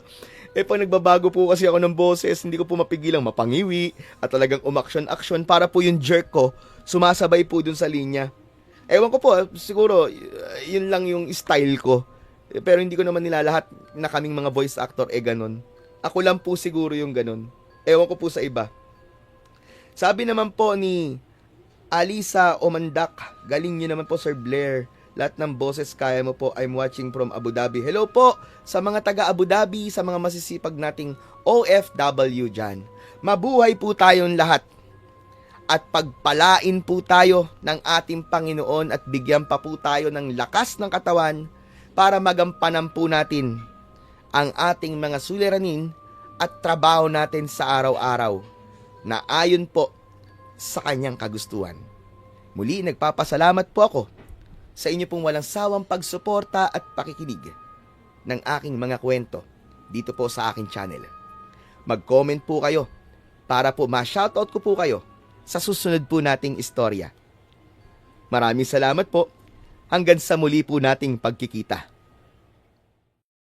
Pag nagbabago po kasi ako ng boses, hindi ko po mapigilang mapangiwi at talagang umaksyon-aksyon para po yung jerk ko sumasabay po dun sa linya. Ewan ko po, siguro yun lang yung style ko. Pero hindi ko naman nila lahat na kaming mga voice actor ganun. Ako lang po siguro yung ganun. Ewan ko po sa iba. Sabi naman po ni Alisa Omandak, galing nyo naman po Sir Blair. Lahat ng boses kaya mo po. I'm watching from Abu Dhabi. Hello po sa mga taga Abu Dhabi, sa mga masisipag nating OFW dyan. Mabuhay po tayong lahat. At pagpalain po tayo ng ating Panginoon at bigyan pa po tayo ng lakas ng katawan para magampanan po natin ang ating mga suliranin at trabaho natin sa araw-araw na ayon po sa kanyang kagustuhan. Muli, nagpapasalamat po ako sa inyo pong walang sawang pagsuporta at pakikinig ng aking mga kwento dito po sa aking channel. Mag-comment po kayo para po ma-shoutout ko po kayo sa susunod po nating istorya. Maraming salamat po. Hanggang sa muli po nating pagkikita.